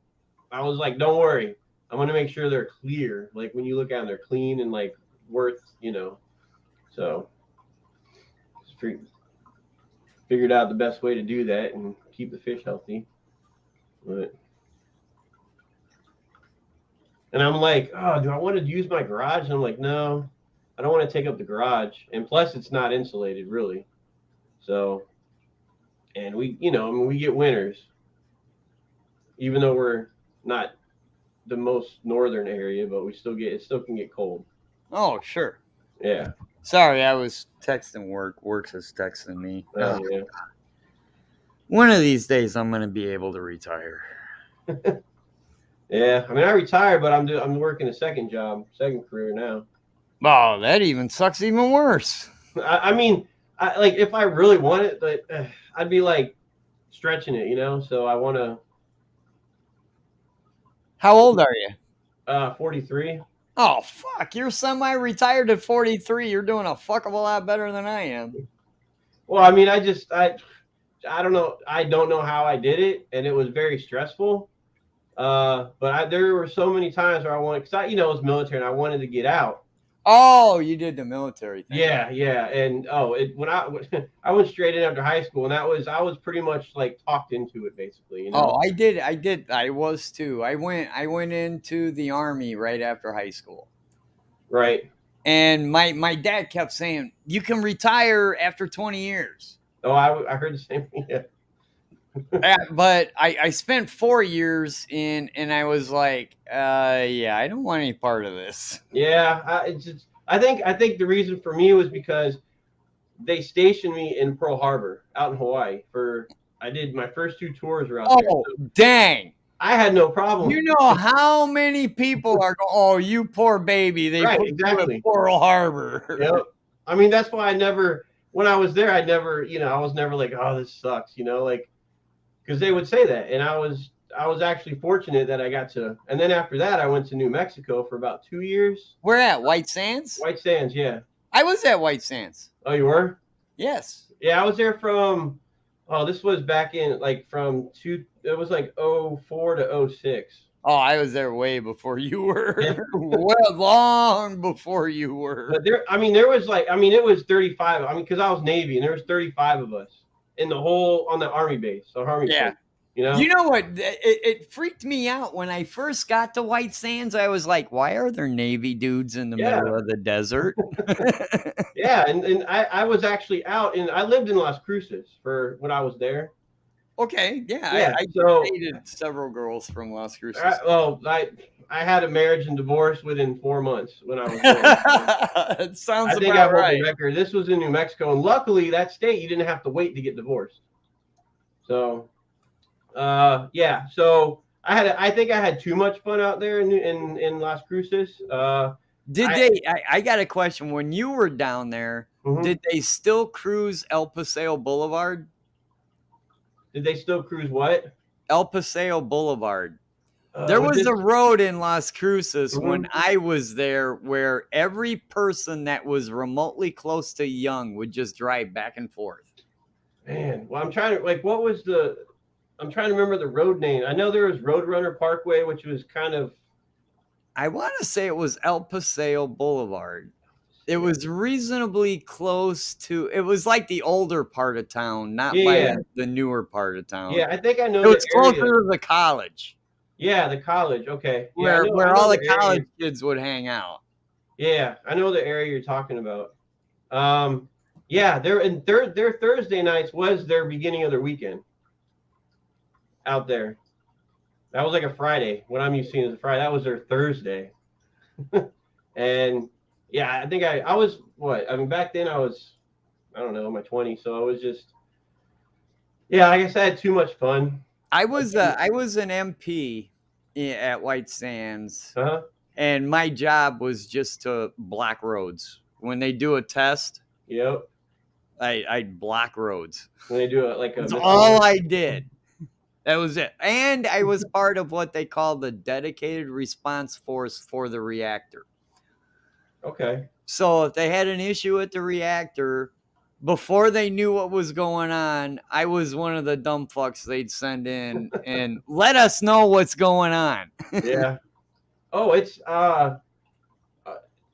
I was like, don't worry, I'm gonna make sure they're clear. Like when you look at them, they're clean and like worth. So figured out the best way to do that and keep the fish healthy. And I'm like, oh, do I want to use my garage? And I'm like, no, I don't want to take up the garage. And plus, it's not insulated really. So, and we get winters, even though we're not the most northern area, but it still can get cold. Oh, sure. Yeah. Sorry, I was texting work. Works is texting me. Yeah. One of these days, I'm going to be able to retire. Yeah, I mean, I retired, but I'm working a second career now. Oh, that even sucks even worse. I mean, like if I really want it, but I'd be like, stretching it, you know. So I want to. How old are you? 43. Oh fuck! You're semi-retired at 43. You're doing a fuck of a lot better than I am. Well, I mean, I don't know. I don't know how I did it, and it was very stressful. There were so many times where I wanted, because it was military, and I wanted to get out. Oh, you did the military thing. Yeah, and when I went straight in after high school, and I was pretty much like talked into it, basically. You know? Oh, I did. I was too. I went into the Army right after high school. Right. And my dad kept saying, "You can retire after 20 years." Oh, I heard the same thing. Yeah. But I spent 4 years in, and I was like, yeah, I don't want any part of this. Yeah, I think the reason for me was because they stationed me in Pearl Harbor out in Hawaii I did my first 2 tours were out there. Oh, So dang. I had no problem. You know how many people are going, oh, you poor baby. They Right, put exactly. you in Pearl Harbor. Yep. I mean, that's why when I was there, I was never like, oh, this sucks, like, because they would say that. And I was actually fortunate that I got to, and then after that, I went to New Mexico for about 2 years. Where at? White Sands? White Sands, yeah. I was at White Sands. Oh, you were? Yes. Yeah, I was there this was back in it was like 04 to 06. Oh, I was there way before you were. Yeah. Well, long before you were. But there was it was 35. Because I was Navy, and there was 35 of us on the Army base. So Army yeah. base, You know what? It freaked me out when I first got to White Sands. I was like, why are there Navy dudes in the middle of the desert? Yeah, and I was actually out, and I lived in Las Cruces for when I was there. Okay, yeah. Yeah, I dated several girls from Las Cruces. I had a marriage and divorce within 4 months when I was there. It sounds I think about I broke right. the record. This was in New Mexico, and luckily that state you didn't have to wait to get divorced. So, yeah. So I think I had too much fun out there in Las Cruces. I got a question. When you were down there, mm-hmm. Did they still cruise El Paseo Boulevard? Did they still cruise what? El Paseo Boulevard. There was a road in Las Cruces mm-hmm. when I was there where every person that was remotely close to young would just drive back and forth. Man, well, I'm trying to remember the road name. I know there was Roadrunner Parkway, which was kind of. I want to say it was El Paseo Boulevard. It was reasonably close to. It was like the older part of town, not the newer part of town. Yeah, I think I know. It was closer to the college. Yeah, the college. Okay. Where all the college kids would hang out. Yeah, I know the area you're talking about. Yeah, their Thursday nights was their beginning of their weekend out there. That was like a Friday. What I'm used to as a Friday, that was their Thursday. And yeah, I think I was back then I was, I don't know, in my 20s. So I was just, yeah, I guess I had too much fun. I was an MP at White Sands, uh-huh. And my job was just to block roads. When they do a test, yep, I'd block roads. When they do that's all I did. That was it. And I was part of what they call the dedicated response force for the reactor. Okay. So if they had an issue with the reactor, before they knew what was going on, I was one of the dumb fucks they'd send in and let us know what's going on. Yeah. Oh, it's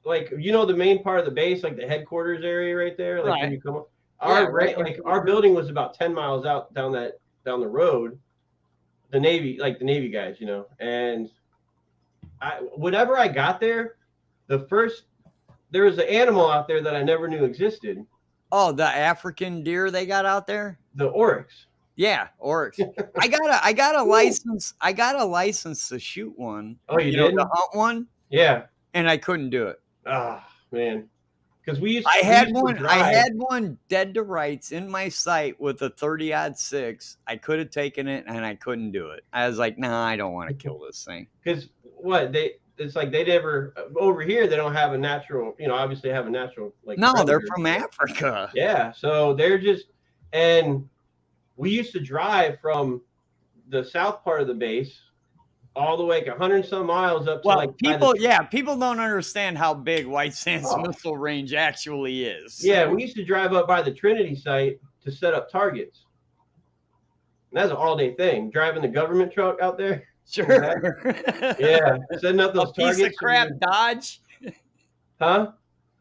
like, the main part of the base, like the headquarters area right there. Like when you come up, our building was about 10 miles out down the road. The Navy guys, and whenever I got there, there was an animal out there that I never knew existed. Oh, the African deer they got out there? The oryx. Yeah, oryx. I got a license. I got a license to shoot one. Oh, you did? To hunt one? Yeah. And I couldn't do it. Ah, man. Because I had one dead to rights in my sight with a 30-06. I could have taken it and I couldn't do it. I was like, nah, I don't want to kill this thing. Because it's like they never over here. They don't have a natural, obviously have a natural like. No, predator. They're from Africa. Yeah, so they're just, and we used to drive from the south part of the base all the way like 100 some miles up to Well, like people don't understand how big White Sands Oh. Missile Range actually is. Yeah, we used to drive up by the Trinity site to set up targets. And that's an all-day thing. Driving the government truck out there. Sure. Yeah, setting up those A piece targets. of crap Dodge. Huh?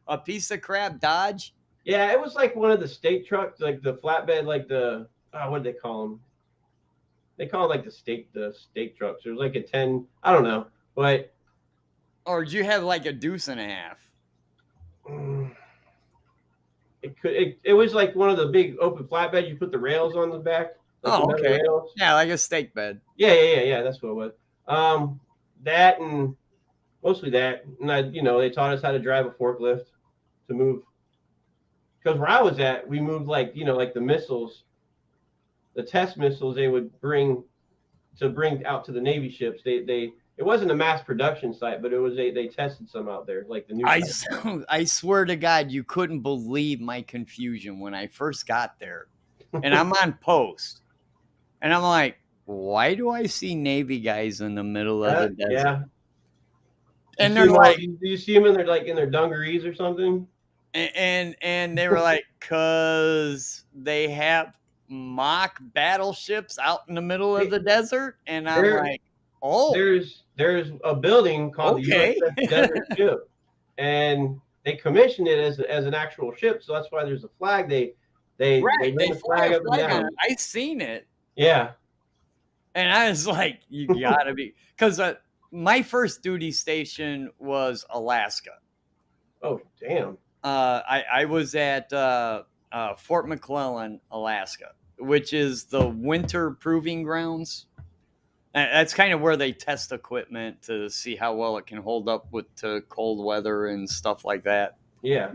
A piece of crap Dodge. Yeah, it was like one of the state trucks, like the flatbed, like the what do they call them? They call it like the steak trucks. It was like a 10, I don't know, but Or did you have like a deuce and a half? it was like one of the big open flatbed. You put the rails on the back. Like Oh, okay. Rails. Yeah, like a steak bed. Yeah. That's what it was. That and mostly that, and they taught us how to drive a forklift to move. Because where I was at, we moved like the missiles, the test missiles they would bring out to the Navy ships. It wasn't a mass production site, but it was they tested some out there, like the new. I swear to God, you couldn't believe my confusion when I first got there, and I'm on post, and I'm like, why do I see Navy guys in the middle of the desert? Yeah. And they're like, do you see them in their dungarees or something? And they were like, cause they have mock battleships out in the middle of the desert, and I'm like, oh, there's a building called the USS Desert Ship, and they commissioned it as an actual ship, so that's why there's a flag. They fly the flag up and down. I seen it. Yeah, and I was like, you gotta be, because my first duty station was Alaska. Oh damn. I was at Fort McClellan, Alaska, which is the winter proving grounds. That's kind of where they test equipment to see how well it can hold up to cold weather and stuff like that. Yeah.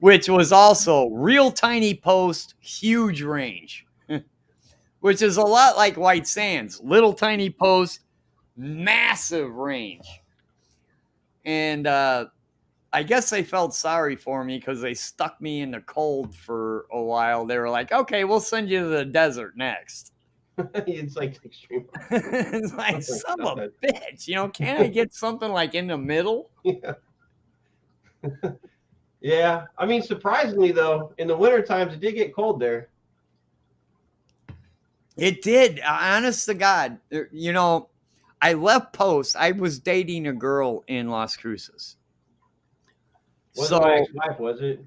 Which was also real tiny post, huge range, which is a lot like White Sands. Little tiny post, massive range. And I guess they felt sorry for me because they stuck me in the cold for a while. They were like, okay, we'll send you to the desert next. It's like extreme. It's like, son of a bitch, can't I get something like in the middle? Yeah. Yeah. I mean, surprisingly though, in the winter times it did get cold there. It did. Honest to God, I left post. I was dating a girl in Las Cruces. Wasn't my ex-wife, was it?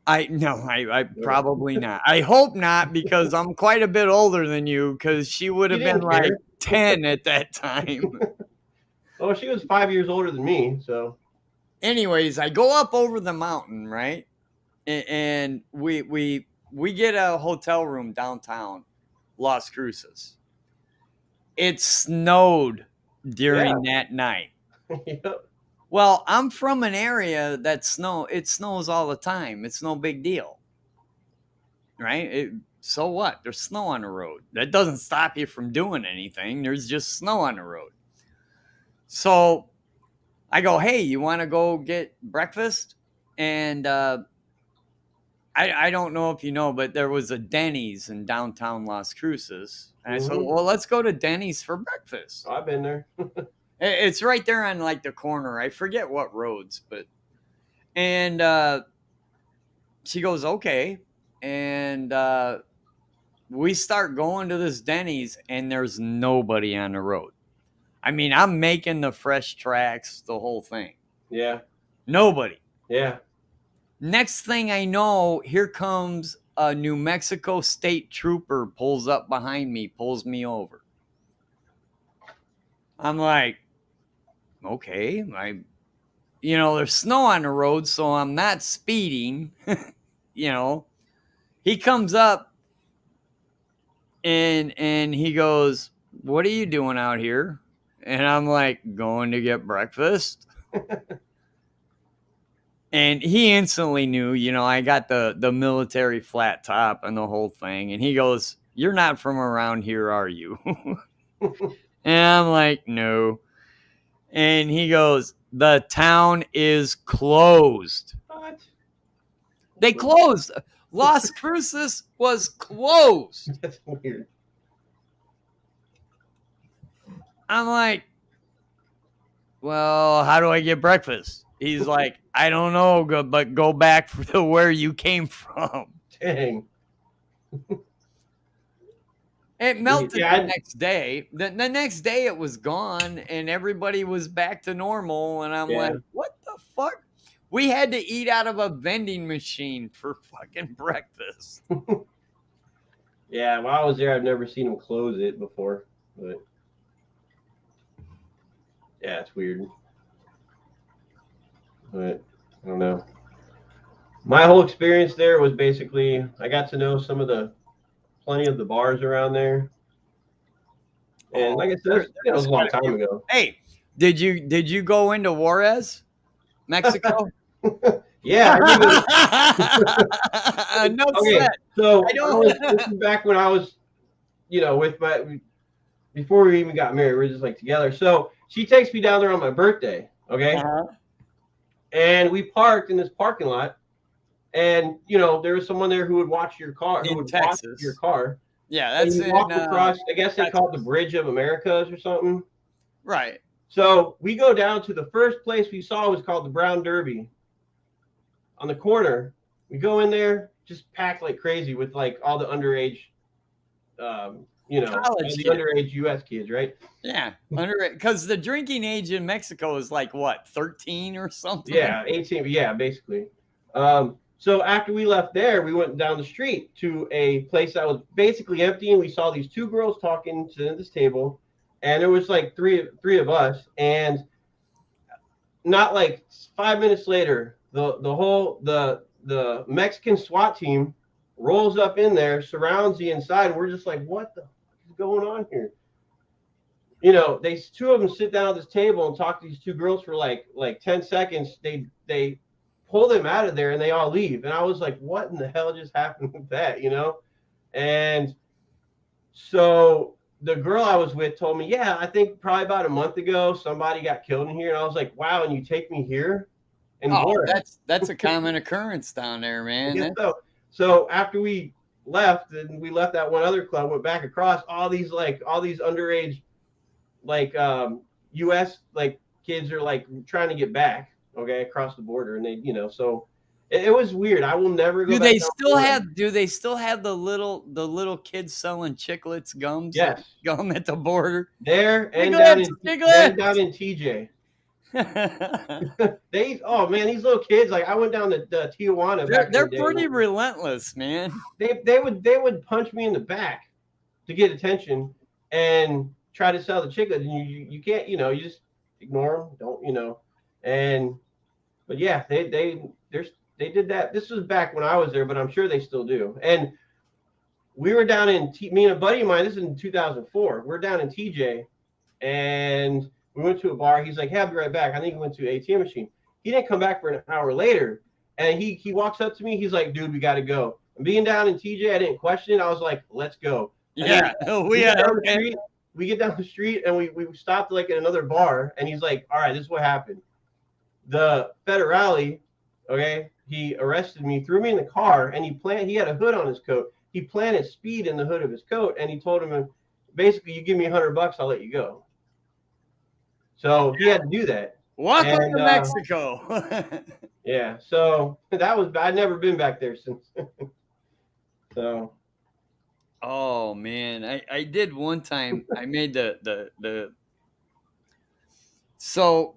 I probably not. I hope not, because I'm quite a bit older than you, because she would have been like 10 at that time. Oh, she was 5 years older than me, so. Anyways, I go up over the mountain, right? And we get a hotel room downtown Las Cruces. It snowed during that night. Yep. Well, I'm from an area that snows all the time. It's no big deal. Right? So what? There's snow on the road. That doesn't stop you from doing anything. There's just snow on the road. So I go, hey, you want to go get breakfast? And I don't know if you know, but there was a Denny's in downtown Las Cruces. And I said, well, let's go to Denny's for breakfast. Oh, I've been there. It's right there on like the corner. I forget what roads, and she goes, okay. And we start going to this Denny's, and there's nobody on the road. I mean, I'm making the fresh tracks, the whole thing. Yeah. Nobody. Yeah. Next thing I know, here comes a New Mexico state trooper, pulls up behind me, pulls me over. I'm like, okay, there's snow on the road, so I'm not speeding. He comes up and he goes, what are you doing out here? And I'm like, going to get breakfast. And he instantly knew, I got the military flat top and the whole thing. And he goes, you're not from around here, are you? And I'm like, no. And he goes, the town is closed. What? They closed. Las Cruces was closed. That's weird. I'm like, well, how do I get breakfast? He's like, I don't know, but go back to where you came from. Dang. It melted Yeah, the next day. The next day it was gone and everybody was back to normal. And I'm Yeah. like, what the fuck? We had to eat out of a vending machine for fucking breakfast. Yeah, while I was there, I've never seen them close it before. But yeah, it's weird. But I don't know. My whole experience there was basically I got to know plenty of the bars around there. And like I said, it was a long time ago. Hey, did you go into Juarez, Mexico? Yeah, No okay. sweat. So I this is back when I was, with before we even got married. We were just like together. So she takes me down there on my birthday. Okay. And we parked in this parking lot, and there was someone there who would watch your car, In who would Texas. watch your car. Yeah, And that's you walk across. I guess they Texas. call it the Bridge of Americas or something. Right. So we go down to the first place we saw was called the Brown Derby. On the corner, we go in there, just packed like crazy with like all the underage, all the underage U.S. kids, right? Yeah, because the drinking age in Mexico is like what, 13 or something? Yeah, 18. Yeah, basically. So after we left there, we went down the street to a place that was basically empty, and we saw these two girls talking to this table, and there was like three of us, and not like 5 minutes later, the Mexican SWAT team rolls up in there, surrounds the inside, and we're just like, what the fuck is going on here? Two of them sit down at this table and talk to these two girls for like 10 seconds. They pull them out of there and they all leave. And I was like, what in the hell just happened with that? And so the girl I was with told me, yeah, I think probably about a month ago, somebody got killed in here. And I was like, wow. And you take me here? And that's a common occurrence down there, man. So after we left, and we left that one other club, went back across, all these underage U.S. kids are like trying to get back, okay, across the border, and they, so it was weird. I will never go. Do they still have the little kids selling Chiclets gums? Yes, gum at the border. There and down in TJ. These little kids, like I went down to Tijuana. They're pretty relentless, man. They would punch me in the back to get attention and try to sell the chiclets, and you can't, you just ignore them, but yeah, they did that. This was back when I was there, but I'm sure they still do. And we were down in me and a buddy of mine. This is in 2004. We're down in TJ, and we went to a bar. He's like, hey, I'll be right back. I think he went to an ATM machine. He didn't come back for an hour later, and he walks up to me. He's like, dude, we got to go. And being down in TJ, I didn't question it. I was like, let's go. Yeah, we get down the street and we stopped like at another bar, and he's like, all right, this is what happened. The federale, okay, he arrested me, threw me in the car, and he had a hood on his coat. He planted speed in the hood of his coat, and he told him, basically, you give me $100, I'll let you go. So he had to do that. Welcome to Mexico. Yeah, so I'd never been back there since. So. Oh man, I did one time. I made the So,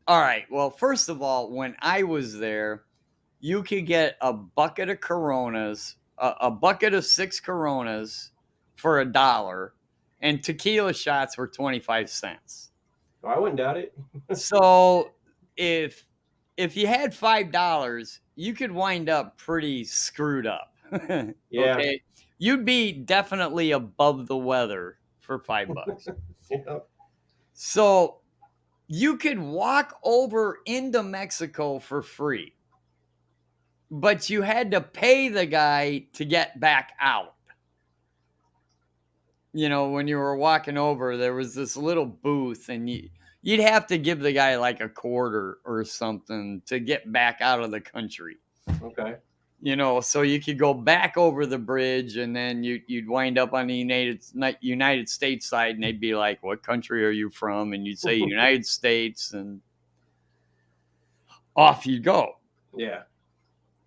all right. Well, first of all, when I was there, you could get a bucket of Coronas, a bucket of 6 Coronas for $1, and tequila shots were 25 cents. Oh, I wouldn't doubt it. So if you had $5, you could wind up pretty screwed up. Yeah. Okay. You'd be definitely above the weather for $5. Yeah. So you could walk over into Mexico for free, but you had to pay the guy to get back out. When you were walking over, there was this little booth, and you'd have to give the guy like a quarter or something to get back out of the country. Okay. You know, so you could go back over the bridge, and then you'd wind up on the United States side, and they'd be like, "What country are you from?" And you'd say United States, and off you go. Yeah.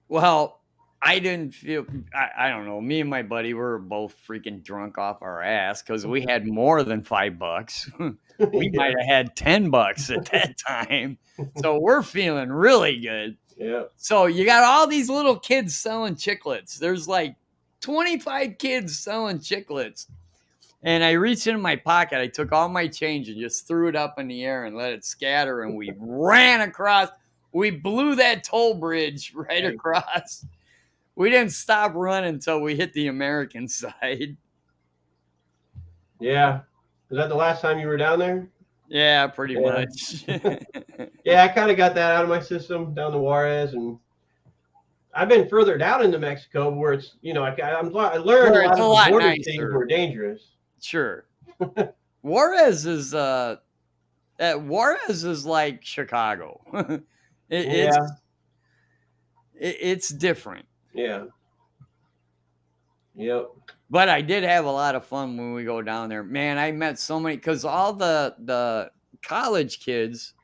Well, I didn't feel, I don't know. Me and my buddy were both freaking drunk off our ass because we had more than $5. We Yeah. might have had $10 at that time. So we're feeling really good. Yeah. So you got all these little kids selling chiclets. There's like 25 kids selling chiclets. And I reached into my pocket. I took all my change and just threw it up in the air and let it scatter. And we ran across. We blew that toll bridge right across. We didn't stop running until we hit the American side. Yeah. Was that the last time you were down there? Yeah, pretty much. Yeah, I kind of got that out of my system down to Juarez, and I've been further down into Mexico where it's, you know, I learned Where a it's a lot lot of border nicer. things were dangerous. Sure. Juarez is like Chicago. It's different. Yeah. Yep. But I did have a lot of fun when we go down there. Man, I met so many, because all the college kids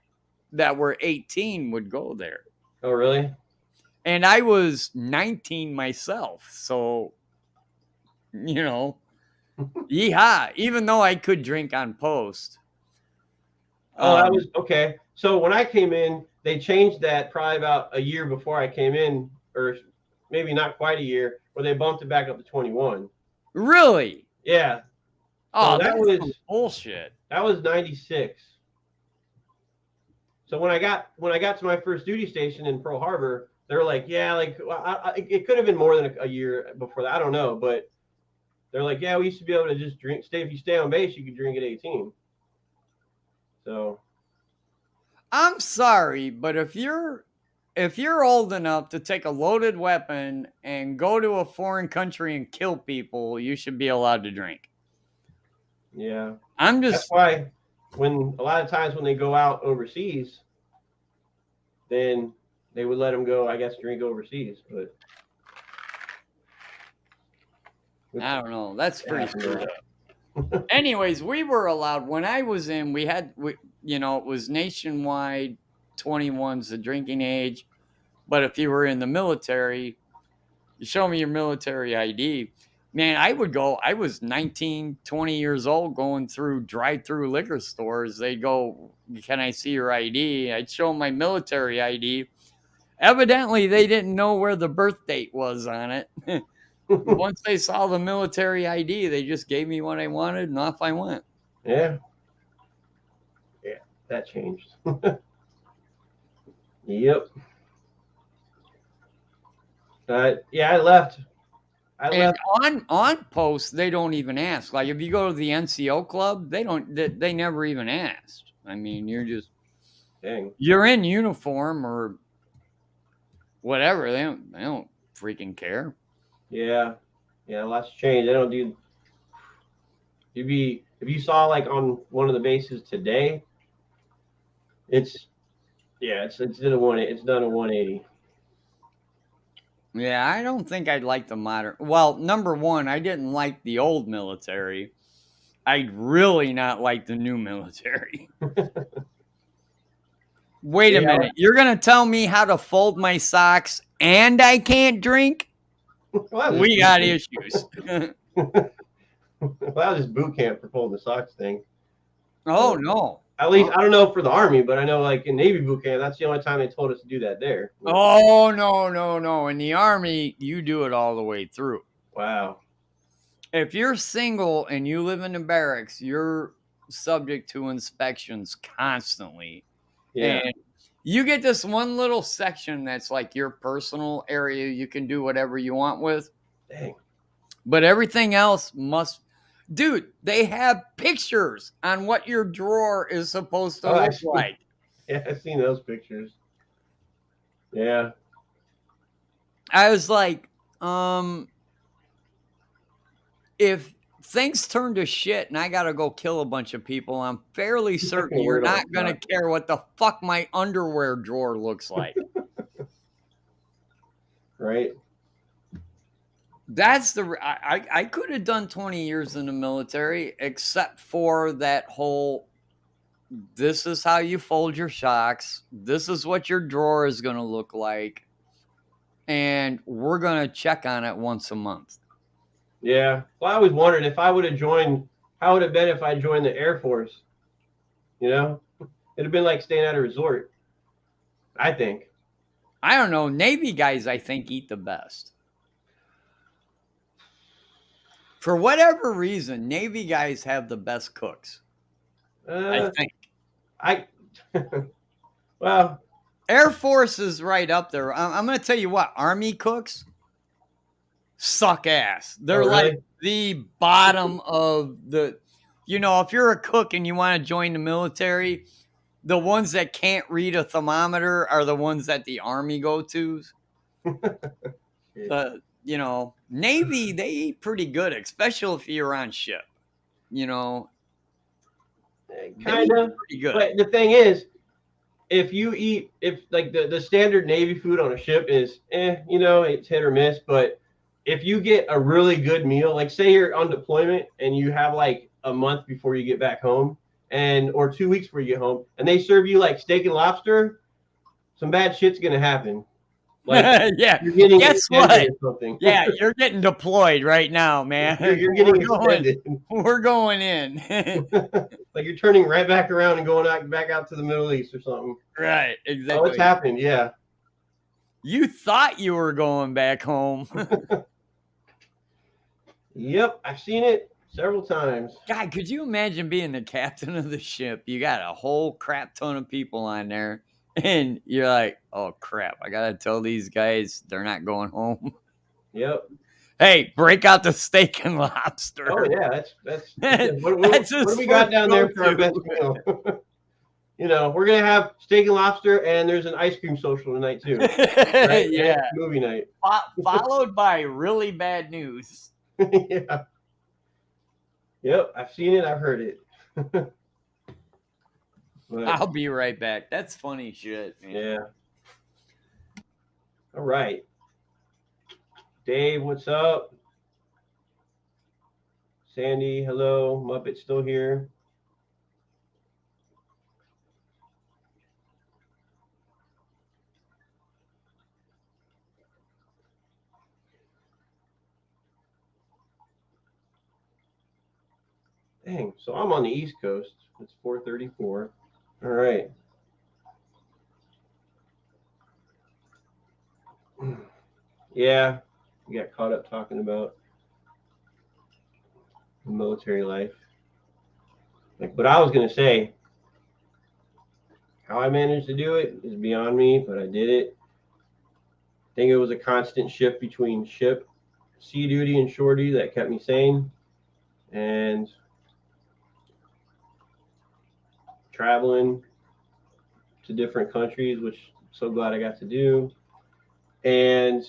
that were 18 would go there. Oh, really? And I was 19 myself. So, you know, yeehaw. Even though I could drink on post. Oh, that was okay. So when I came in, they changed that probably about a year before I came in, or maybe not quite a year, where they bumped it back up to 21. Really? Yeah. Oh, so that was bullshit. That was 96. So when I got to my first duty station in Pearl Harbor, they were like, yeah, like it could have been more than a year before that. I don't know, but they're like, yeah, we used to be able to just drink. If you stay on base, you could drink at 18. So I'm sorry, but if you're old enough to take a loaded weapon and go to a foreign country and kill people, you should be allowed to drink. Yeah. That's why when a lot of times when they go out overseas, then they would let them go, I guess, drink overseas. But I don't know. That's pretty screwed up. Anyways, we were allowed, when I was in, it was nationwide, 21's the drinking age. But if you were in the military, you show me your military ID. Man, I was 19, 20 years old going through drive-through liquor stores. They'd go, can I see your ID? I'd show them my military ID. Evidently, they didn't know where the birth date was on it. Once they saw the military ID, they just gave me what I wanted, and off I went. Yeah. Yeah, that changed. Yep. Yeah, I left. And on post, they don't even ask. Like if you go to the NCO club, they never even asked. I mean, you're in uniform or whatever. They don't freaking care. Yeah. Yeah, lots changed. They don't do. If you saw like on one of the bases today, it's done a 180. Yeah, I don't think I'd like the modern. Well, number one, I didn't like the old military. I'd really not like the new military. Wait a minute. You're going to tell me how to fold my socks and I can't drink? Well, we got issues. Well, that was just boot camp for folding the socks thing. Oh, no. At least, I don't know for the Army, but I know like in Navy boot camp, that's the only time they told us to do that there. Oh, no. In the Army, you do it all the way through. Wow. If you're single and you live in the barracks, you're subject to inspections constantly. Yeah. And you get this one little section that's like your personal area you can do whatever you want with. Dang. But everything else must... Dude, they have pictures on what your drawer is supposed to look like. Yeah, I've seen those pictures. Yeah. I was like, if things turn to shit and I got to go kill a bunch of people, I'm fairly certain you're not going to care what the fuck my underwear drawer looks like. Right. That's I could have done 20 years in the military, except for that whole, this is how you fold your shocks. This is what your drawer is going to look like. And we're going to check on it once a month. Yeah. Well, I always wondered if I would have joined, how would it have been if I joined the Air Force? You know, it'd have been like staying at a resort, I think. I don't know. Navy guys, I think, eat the best. For whatever reason, Navy guys have the best cooks. I think. Well, Air Force is right up there. I'm going to tell you what, Army cooks suck ass. They're like the bottom of the, if you're a cook and you want to join the military, the ones that can't read a thermometer are the ones that the Army go-tos. Navy, they eat pretty good, especially if you're on ship. Kind of. Pretty good. But the thing is, if like the standard Navy food on a ship is, it's hit or miss. But if you get a really good meal, like say you're on deployment and you have like a month before you get back home, or 2 weeks before you get home, and they serve you like steak and lobster, some bad shit's gonna happen. Like, yeah. You're getting Guess what? or something. Yeah, you're getting deployed right now, man. You're getting extended. We're going in. Like you're turning right back around and going back out to the Middle East or something. Right, exactly. Oh, it's happened, yeah. You thought you were going back home. Yep, I've seen it several times. God, could you imagine being the captain of the ship? You got a whole crap ton of people on there, and you're like, oh, crap, I got to tell these guys they're not going home. Yep. Hey, break out the steak and lobster. Oh, yeah, that's what do we got down there for our best meal? We're going to have steak and lobster, and there's an ice cream social tonight, too. Right? Yeah. Movie night. Followed by really bad news. Yeah. Yep, I've seen it. I've heard it. But, I'll be right back. That's funny shit, man. Yeah. All right. Dave, what's up? Sandy, hello. Muppet's still here. Dang, so I'm on the East Coast. It's 4:34. All right. Yeah, we got caught up talking about military life. But I was going to say, how I managed to do it is beyond me, but I did it. I think it was a constant shift between sea duty, and shore duty that kept me sane. And traveling to different countries, which I'm so glad I got to do. And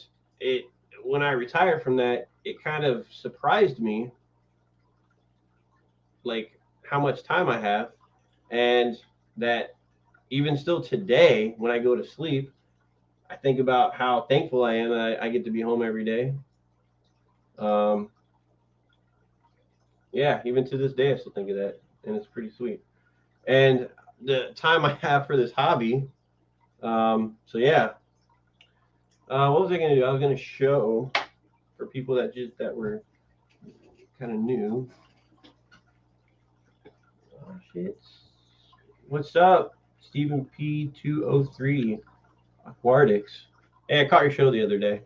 when I retired from that, it kind of surprised me, like how much time I have, and that even still today, when I go to sleep, I think about how thankful I am that I get to be home every day. Yeah, even to this day, I still think of that, and it's pretty sweet. And the time I have for this hobby. So yeah. What was I going to do? I was going to show for people that were kind of new. Oh, shit. What's up, Stephen P203 Aquatics? Hey, I caught your show the other day.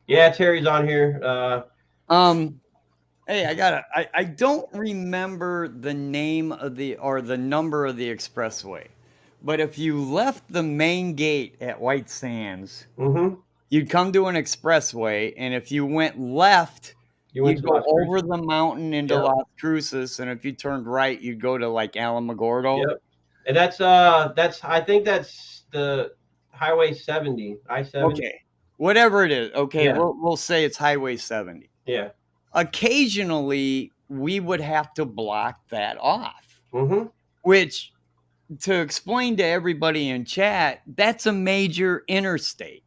Yeah, Terry's on here. Hey, I don't remember the name of the number of the expressway, but if you left the main gate at White Sands, you'd come to an expressway, and if you went left, you'd go over the mountain into Las Cruces, and if you turned right, you'd go to like Alamogordo. Yep. And that's I think that's the Highway 70, I-70. Okay, whatever it is. Okay, Yeah. we'll say it's Highway 70. Yeah. Occasionally, we would have to block that off, Mm-hmm. which to explain to everybody in chat, that's a major interstate.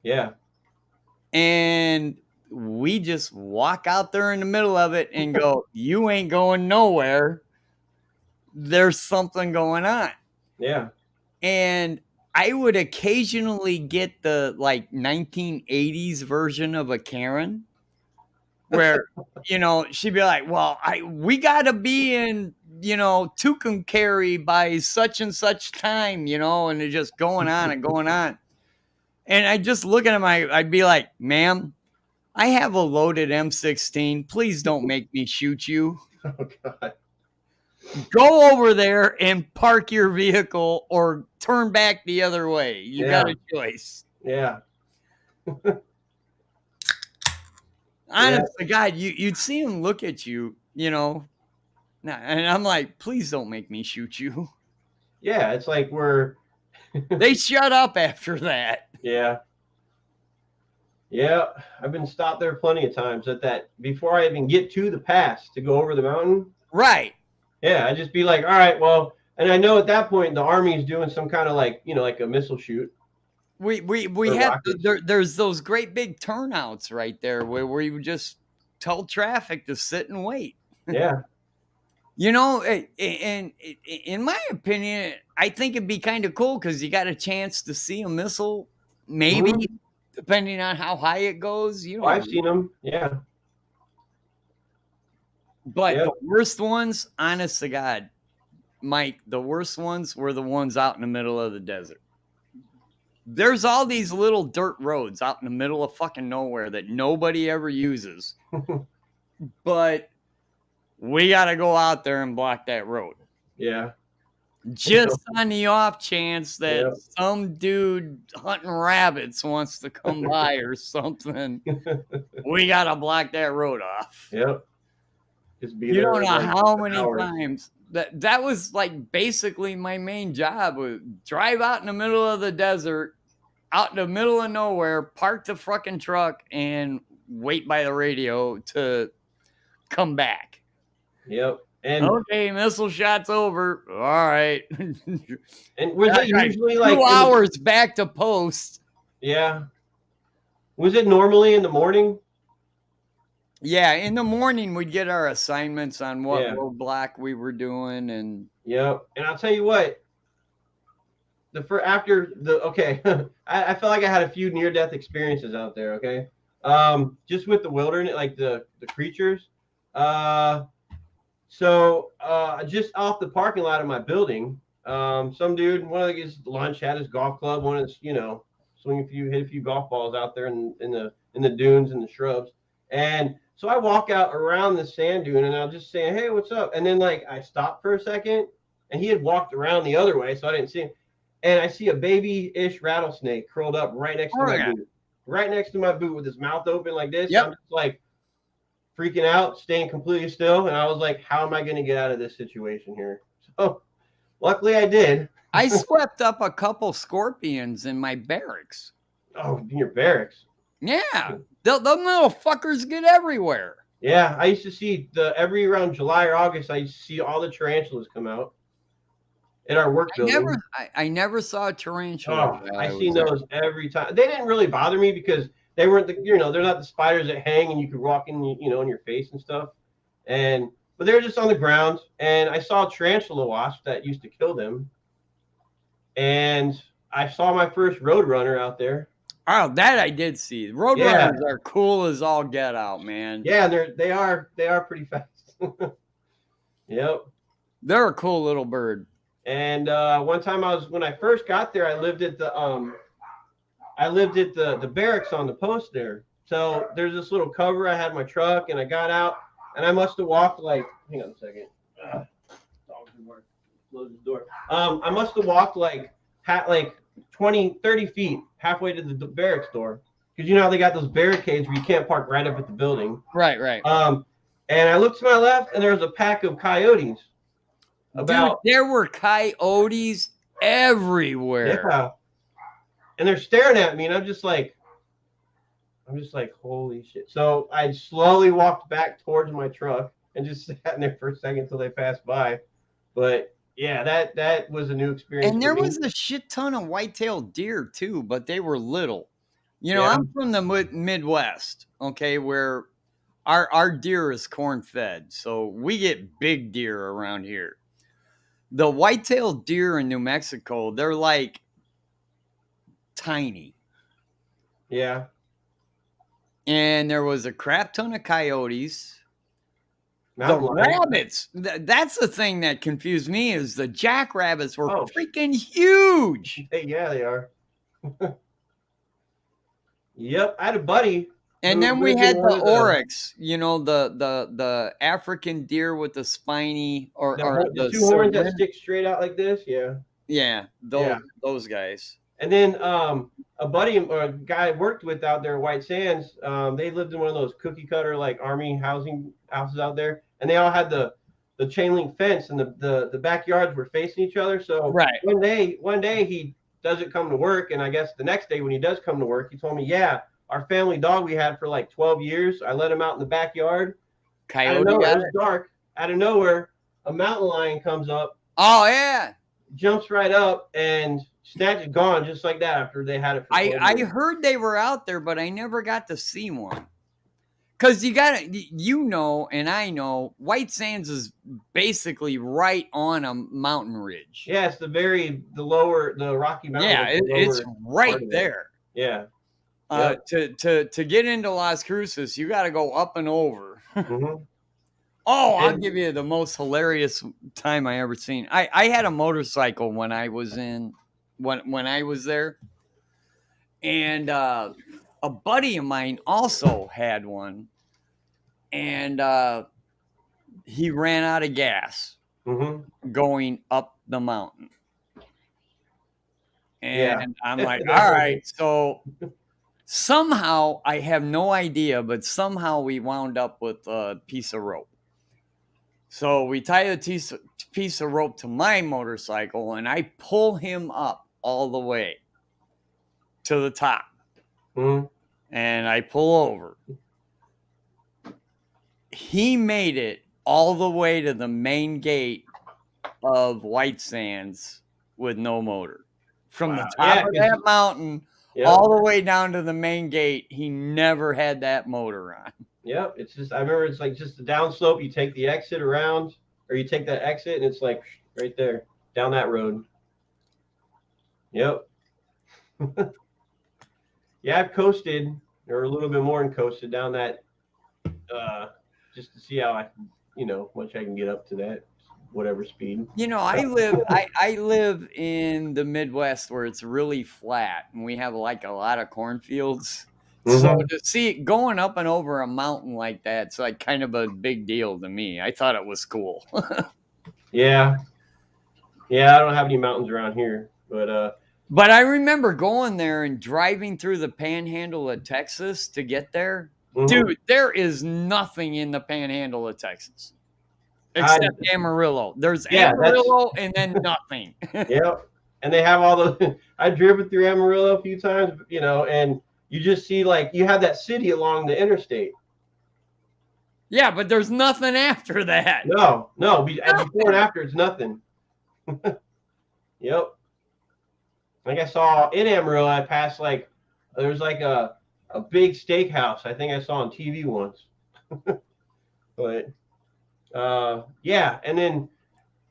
Yeah. And we just walk out there in the middle of it and go, you ain't going nowhere. There's something going on. Yeah. And I would occasionally get the like 1980s version of a Karen where, you know, she'd be like, well, we got to be in, you know, Tucumcari by such and such time, you know, and it's just going on and going on. And I just look at him, I'd be like, ma'am, I have a loaded M16. Please don't make me shoot you. Oh, God. Go over there and park your vehicle or turn back the other way. You got a choice. Yeah. Honest to God, you'd see him look at you, you know, and I'm like, please don't make me shoot you. Yeah, it's like they shut up after that. Yeah. Yeah, I've been stopped there plenty of times at that before I even get to the pass to go over the mountain. Right. Yeah, I'd just be like, all right, well, and I know at that point the Army's doing some kind of like, you know, like a missile shoot. We have there's those great big turnouts right there where you just tell traffic to sit and wait. Yeah. You know, and in my opinion, I think it'd be kind of cool because you got a chance to see a missile, maybe, depending on how high it goes. You know, I've seen them. Yeah. But the worst ones, honest to God, Mike, the worst ones were the ones out in the middle of the desert. There's all these little dirt roads out in the middle of fucking nowhere that nobody ever uses. But we got to go out there and block that road. Yeah. Just on the off chance that some dude hunting rabbits wants to come by or something. We got to block that road off. Yep. Just be you there don't know like how many hours. times that was like basically my main job was drive out in the middle of the desert, out in the middle of nowhere, park the fucking truck and wait by the radio to come back. Yep. And okay, missile shot's over. All right. And was it usually like 2 hours back to post? Yeah. Was it normally in the morning? Yeah, in the morning we'd get our assignments on what roadblock we were doing, and yep. And I'll tell you what, I felt like I had a few near-death experiences out there. Okay, just with the wilderness, like the creatures. So just off the parking lot of my building, some dude, one of his lunch had his golf club, one of his, hit a few golf balls out there in the dunes and the shrubs, and so I walk out around the sand dune and I'll just say, hey, what's up? And then like I stopped for a second and he had walked around the other way, so I didn't see him. And I see a baby-ish rattlesnake curled up right next to my boot. Right next to my boot with his mouth open like this. Yep. I'm just like freaking out, staying completely still. And I was like, how am I going to get out of this situation here? So luckily I did. I swept up a couple scorpions in my barracks. Oh, in your barracks? Yeah. Them little fuckers get everywhere. Yeah, I used to see every around July or August, I used to see all the tarantulas come out in our work building. I never saw a tarantula. Oh, I seen those every time. They didn't really bother me because they weren't they're not the spiders that hang and you could walk in, in your face and stuff. But they were just on the ground, and I saw tarantula wasps that used to kill them. And I saw my first roadrunner out there. Oh, that I did see. Roadrunners are cool as all get out, man. Yeah, they are pretty fast. Yep. They're a cool little bird. And one time when I first got there, I lived at the barracks on the post there. So there's this little cover. I had my truck and I got out and I must have walked like, hang on a second. Close the door. I must have walked like 20, 30 feet halfway to the barracks door. Because you know how they got those barricades where you can't park right up at the building. Right. And I looked to my left and there was a pack of coyotes. Dude, there were coyotes everywhere. Yeah. And they're staring at me and I'm just like, holy shit. So I slowly walked back towards my truck and just sat in there for a second until they passed by. But Yeah, that was a new experience And for there me. was a shit ton of white-tailed deer too, but they were little. You know, Yeah, I'm from the Midwest, okay, where our deer is corn fed, so we get big deer around here. The white-tailed deer in New Mexico, they're like tiny. yeah. And there was a crap ton of coyotes. The Mountain lion. rabbits, that's the thing that confused me is the jackrabbits were Oh, freaking huge. yeah, they are. Yep, I had a buddy And who then we lived in had one the of the oryx, you know, the African deer with the spiny or the the two horns that Siberian. stick straight out like this. Yeah, Yeah, yeah. those guys. And then a buddy or a guy I worked with out there in White Sands, they lived in one of those cookie cutter like army housing houses out there, and they all had the chain link fence, and the backyards were facing each other. So Right. one day he doesn't come to work, and I guess the next day when he does come to work, he told me, yeah, our family dog we had for like 12 years, I let him out in the backyard. Out of Coyote nowhere, it got was it. dark. Out of nowhere, a mountain lion comes up, Oh yeah. jumps right up, and snatch it gone just like that after they had it for 12 I years. heard they were out there, but I never got to see one. Cause you gotta, you know, and I know, White Sands is basically right on a mountain ridge. Yeah, it's the lower, the Rocky Mountains. Yeah, The it's lower right part of it. there. Yeah. Yep. To get into Las Cruces, you got to go up and over. hmm Oh, I'll And give you the most hilarious time I ever seen. I had a motorcycle when I was when I was there, and a buddy of mine also had one, and he ran out of gas hmm going up the mountain. yeah, And I'm like, all right, so somehow I have no idea, but somehow we wound up with a piece of rope. So we tie the piece of rope to my motorcycle and I pull him up all the way to the top. hmm And I pull over. He made it all the way to the main gate of White Sands with no motor. From the wow. top Yeah. of that mountain Yep. all the way down to the main gate, he never had that motor on. Yep. It's just I remember it's like just the downslope. You take the exit around, or you take that exit, and it's like right there down that road. Yep. Yeah, I've coasted or a little bit more than coasted down that, just to see how much I can get up to that whatever speed. You know, I live in the Midwest where it's really flat and we have like a lot of cornfields. So Mhm. to see it going up and over a mountain like that, it's like kind of a big deal to me. I thought it was cool. Yeah, yeah. I don't have any mountains around here, but But I remember going there and driving through the panhandle of Texas to get there. mhm. Dude, there is nothing in the panhandle of Texas I, except Amarillo. There's yeah, that's Amarillo and then nothing. yeah. And they have all the. I've driven through Amarillo a few times, and you just see like you have that city along the interstate. Yeah, but there's nothing after that. No, no. Before and after, it's nothing. Yep. Like I saw in Amarillo, I passed like there's like a big steakhouse. I think I saw on TV once. But yeah, and then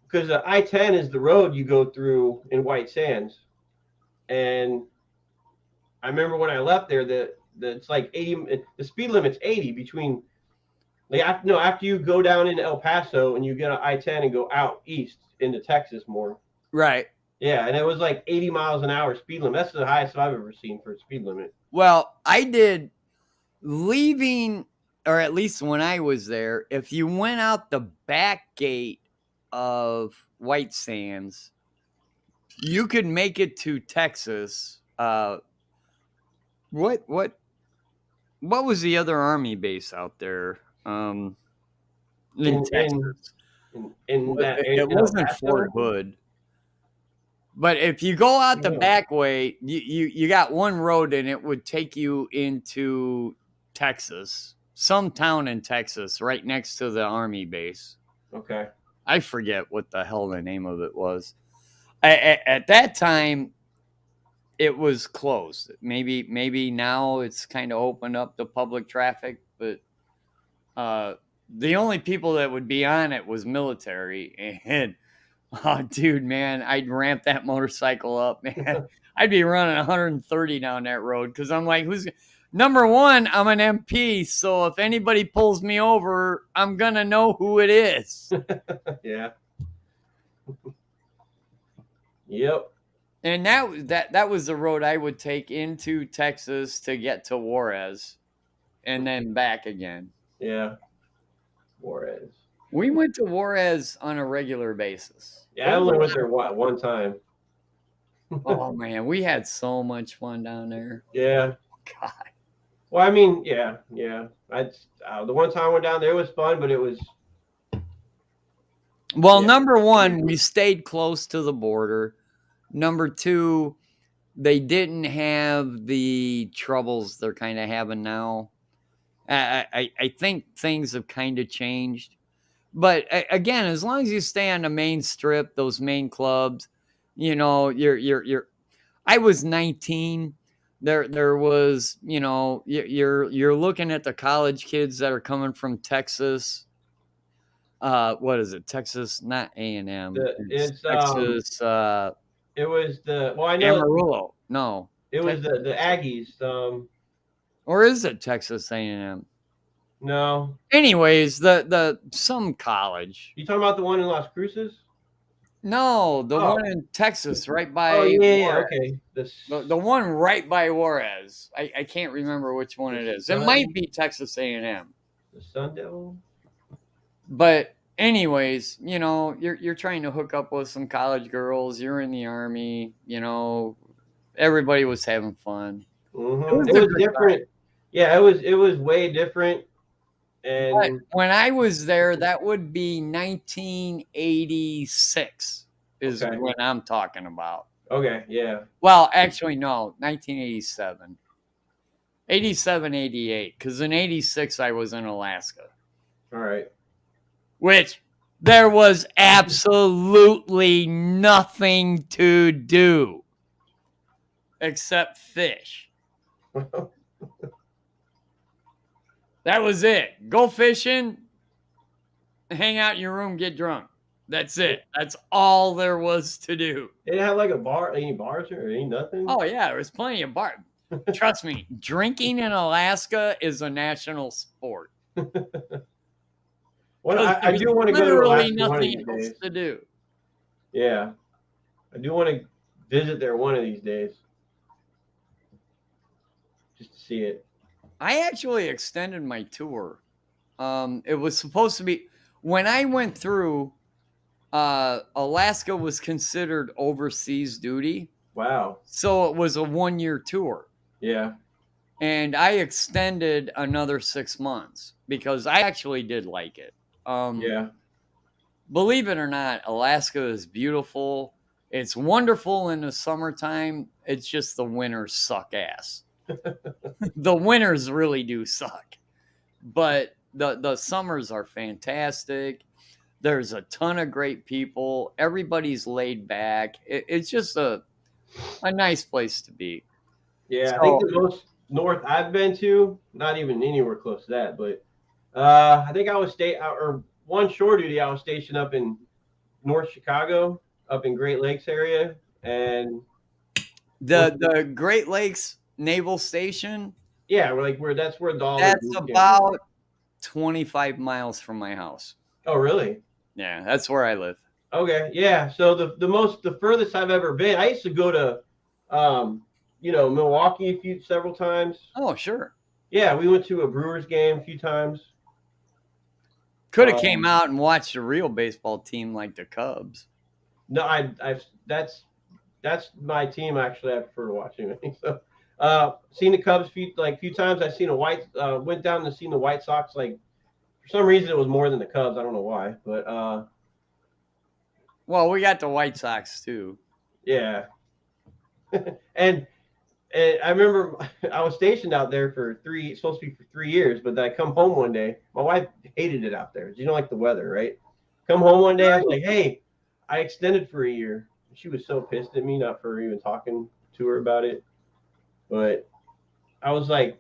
because I-10 is the road you go through in White Sands, and I remember when I left there that it's like 80. The speed limit's 80 between. Like after you go down into El Paso and you get on I-10 and go out east into Texas more. Right. Yeah, and it was like 80 miles an hour speed limit. That's the highest I've ever seen for a speed limit. Well, I did leaving, or at least when I was there, if you went out the back gate of White Sands, you could make it to Texas. What was the other army base out there? In Texas. In that It in El wasn't Paso? Fort Hood. But if you go out the Yeah. back way, you got one road and it would take you into Texas, some town in Texas, right next to the army base. Okay. I forget what the hell the name of it was. At that time, it was closed. Maybe now it's kind of opened up to public traffic, but the only people that would be on it was military. And oh, dude, man, I'd ramp that motorcycle up, man. I'd be running 130 down that road because I'm like, who's number one? I'm an MP, so if anybody pulls me over, I'm gonna know who it is. Yeah. Yep. And that was the road I would take into Texas to get to Juarez, and then back again. Yeah. Juarez. We went to Juarez on a regular basis. Yeah, I only went there one time. Oh man, we had so much fun down there. Yeah. God. Well, I mean, yeah. The one time I went down there, it was fun, but it was. Well, Yeah. number one, we stayed close to the border. Number two, they didn't have the troubles they're kind of having now. I think things have kind of changed. But again, as long as you stay on the main strip, those main clubs, you know, you're. I was 19. There was, you know, you're looking at the college kids that are coming from Texas. What is it? Texas, not A&M. It's Texas. It was I know Amarillo. No, it was the Aggies. or is it Texas A&M? No, Anyways, the some college. you talking about the one in Las Cruces? No, the Oh. one in Texas, right by. Oh yeah, Juarez. okay. The one right by Juarez. I can't remember which one it is. It might be Texas A&M. The Sun Devil. But anyways, you know, you're trying to hook up with some college girls. You're in the Army. You know, everybody was having fun. Mm-hmm. It was different. Yeah, it was way different. And But when I was there, that would be 1986 is Okay. when I'm talking about. okay, yeah. Well, actually, no, 1987. 87, 88, because in 86 I was in Alaska, All right. which there was absolutely nothing to do except fish. That was it. Go fishing, hang out in your room, get drunk. That's it. That's all there was to do. They didn't have like any bars or any nothing. Oh, yeah, there was plenty of bar. Trust me, drinking in Alaska is a national sport. Well, I do want to go to literally Alaska one of nothing these else days. to do. Yeah, I do want to visit there one of these days, just to see it. I actually extended my tour. It was supposed to be when I went through. Alaska was considered overseas duty, Wow. so it was a 1-year tour, Yeah. and I extended another 6 months because I actually did like it. Yeah. Believe it or not, Alaska is beautiful. It's wonderful in the summertime. It's just the winters suck ass. The winters really do suck, but the summers are fantastic. There's a ton of great people. Everybody's laid back. It's just a nice place to be. Yeah. I So- think the most north I've been to, not even anywhere close to that, but I think I was or one shore duty. I was stationed up in North Chicago, up in Great Lakes area, and The Great Lakes Naval Station, yeah, that's where all the that's boot camp is. about 25 miles from my house. Oh, really? Yeah, that's where I live. Okay, yeah. So the furthest I've ever been, I used to go to, Milwaukee several times. Oh, sure. Yeah, we went to a Brewers game a few times. Could have came out and watched a real baseball team like the Cubs. No, that's my team actually. I prefer to watch anyway. So, seen the Cubs few times. I've seen went down to see the White Sox. Like for some reason, it was more than the Cubs. I don't know why, but Well, we got the White Sox too. yeah. and I remember I was stationed out there supposed to be for 3 years, but then I come home one day. My wife hated it out there. You know, like the weather, right? come home one day. I was like, hey, I extended for a year. She was so pissed at me, not for even talking to her about it. But I was like,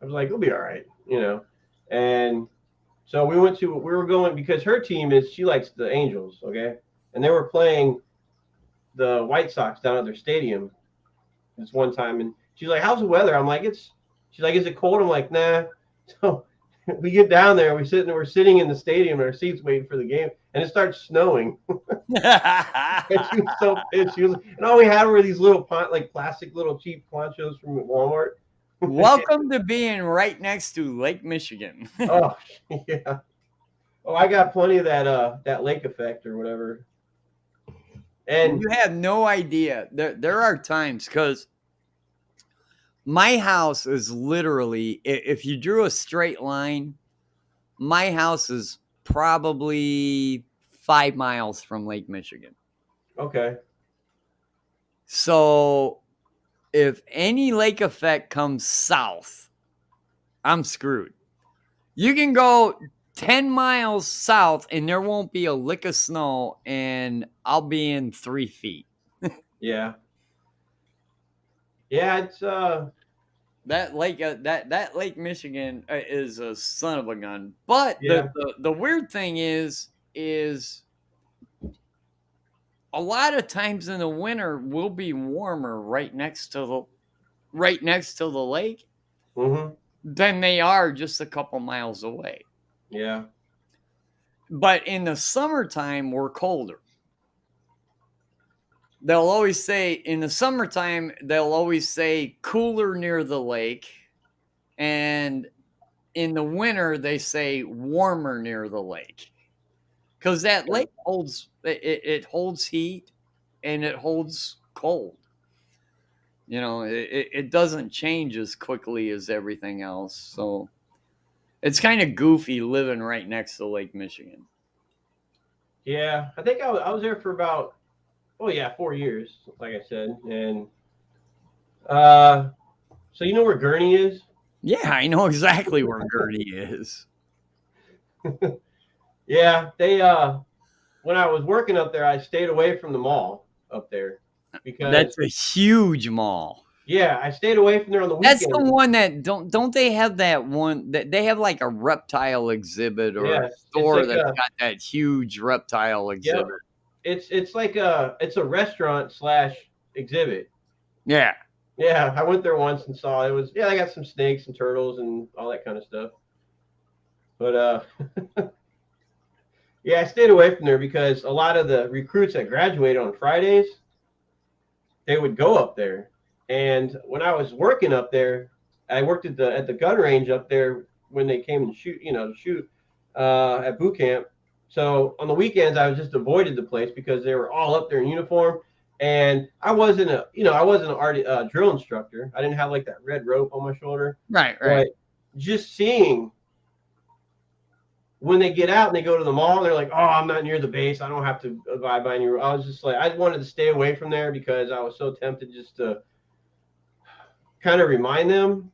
it'll be all right, you know. And so we were going because her team she likes the Angels, okay, and they were playing the White Sox down at their stadium this one time, and she's like, "How's the weather?" I'm like, She's like, "Is it cold?" I'm like, "Nah." So we get down there, we're sitting in the stadium in our seats waiting for the game, and it starts snowing. And she was so pissed. And all we had were these little like plastic little cheap ponchos from Walmart. Welcome to being right next to Lake Michigan. Oh yeah. Oh, I got plenty of that lake effect or whatever. And you have no idea. There are times because my house is literally, if you drew a straight line, my house is probably 5 miles from Lake Michigan. okay. So if any lake effect comes south, I'm screwed. You can go 10 miles south and there won't be a lick of snow and I'll be in 3 feet. Yeah. Yeah, it's That Lake Michigan is a son of a gun. But yeah. the weird thing is a lot of times in the winter we'll be warmer right next to the lake Mm-hmm. than they are just a couple miles away. Yeah. But in the summertime we're colder. They'll always say in the summertime cooler near the lake, and in the winter they say warmer near the lake. Because that lake holds it holds heat and it holds cold. You know, it doesn't change as quickly as everything else. So it's kind of goofy living right next to Lake Michigan. Yeah. I think I was there for about 4 years, like I said. And so you know where Gurney is? Yeah, I know exactly where Gertie is. Yeah, they when I was working up there, I stayed away from the mall up there because That's a huge mall. yeah, I stayed away from there on the That's weekend. the one that don't they have that one that they have like a reptile exhibit or a Yes, it's store like that's got that huge reptile exhibit. it's like it's a restaurant / exhibit. Yeah. Yeah, I went there once and saw they got some snakes and turtles and all that kind of stuff. But yeah, I stayed away from there because a lot of the recruits that graduated on Fridays, they would go up there. And when I was working up there, I worked at the gun range up there when they came and shoot at boot camp. So on the weekends, I was just avoided the place because they were all up there in uniform, and I wasn't a drill instructor. I didn't have like that red rope on my shoulder. Right. But just seeing when they get out and they go to the mall, they're like, "Oh, I'm not near the base. I don't have to abide by any." I was just like, I wanted to stay away from there because I was so tempted just to kind of remind them,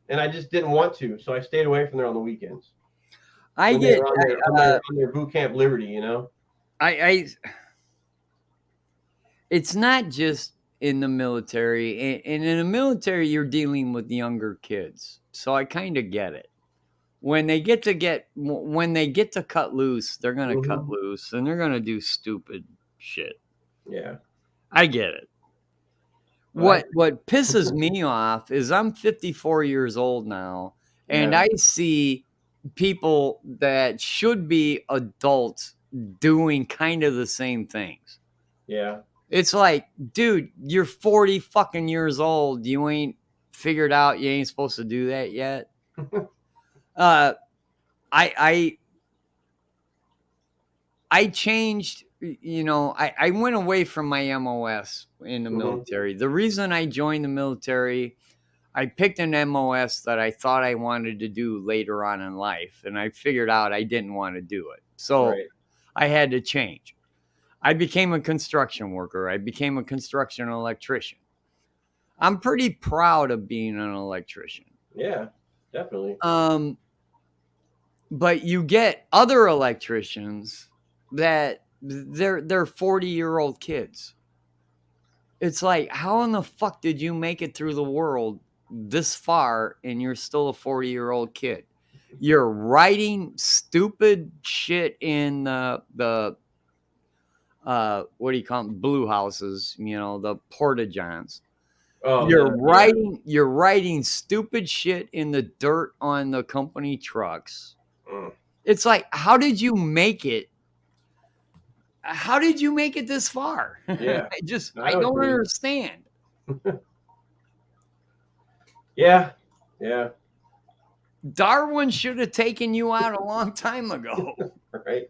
and I just didn't want to, so I stayed away from there on the weekends. I When they get were on their boot camp Liberty, you know. I it's not just in the military, and in the military you're dealing with younger kids. So I kind of get it. When they get to cut loose, they're going to cut loose and they're going to do stupid shit. Yeah. I get it. What pisses me off is I'm 54 years old now, and I see people that should be adults doing kind of the same things. Yeah. It's like, dude, you're 40 fucking years old. You ain't figured out you ain't supposed to do that yet. I changed, I went away from my MOS in the military. The reason I joined the military, I picked an MOS that I thought I wanted to do later on in life, and I figured out I didn't want to do it. So I had to change. I became a construction worker. I became a construction electrician. I'm pretty proud of being an electrician. Yeah, definitely. But you get other electricians that they're 40-year-old kids. It's like, how in the fuck did you make it through the world this far and you're still a 40-year-old kid? You're writing stupid shit in the what do you call them? Blue houses, the porta-johns. Oh, You're writing stupid shit in the dirt on the company trucks. It's like, how did you make it? How did you make it this far? Yeah. I don't understand. Yeah. Yeah. Darwin should have taken you out a long time ago. Right.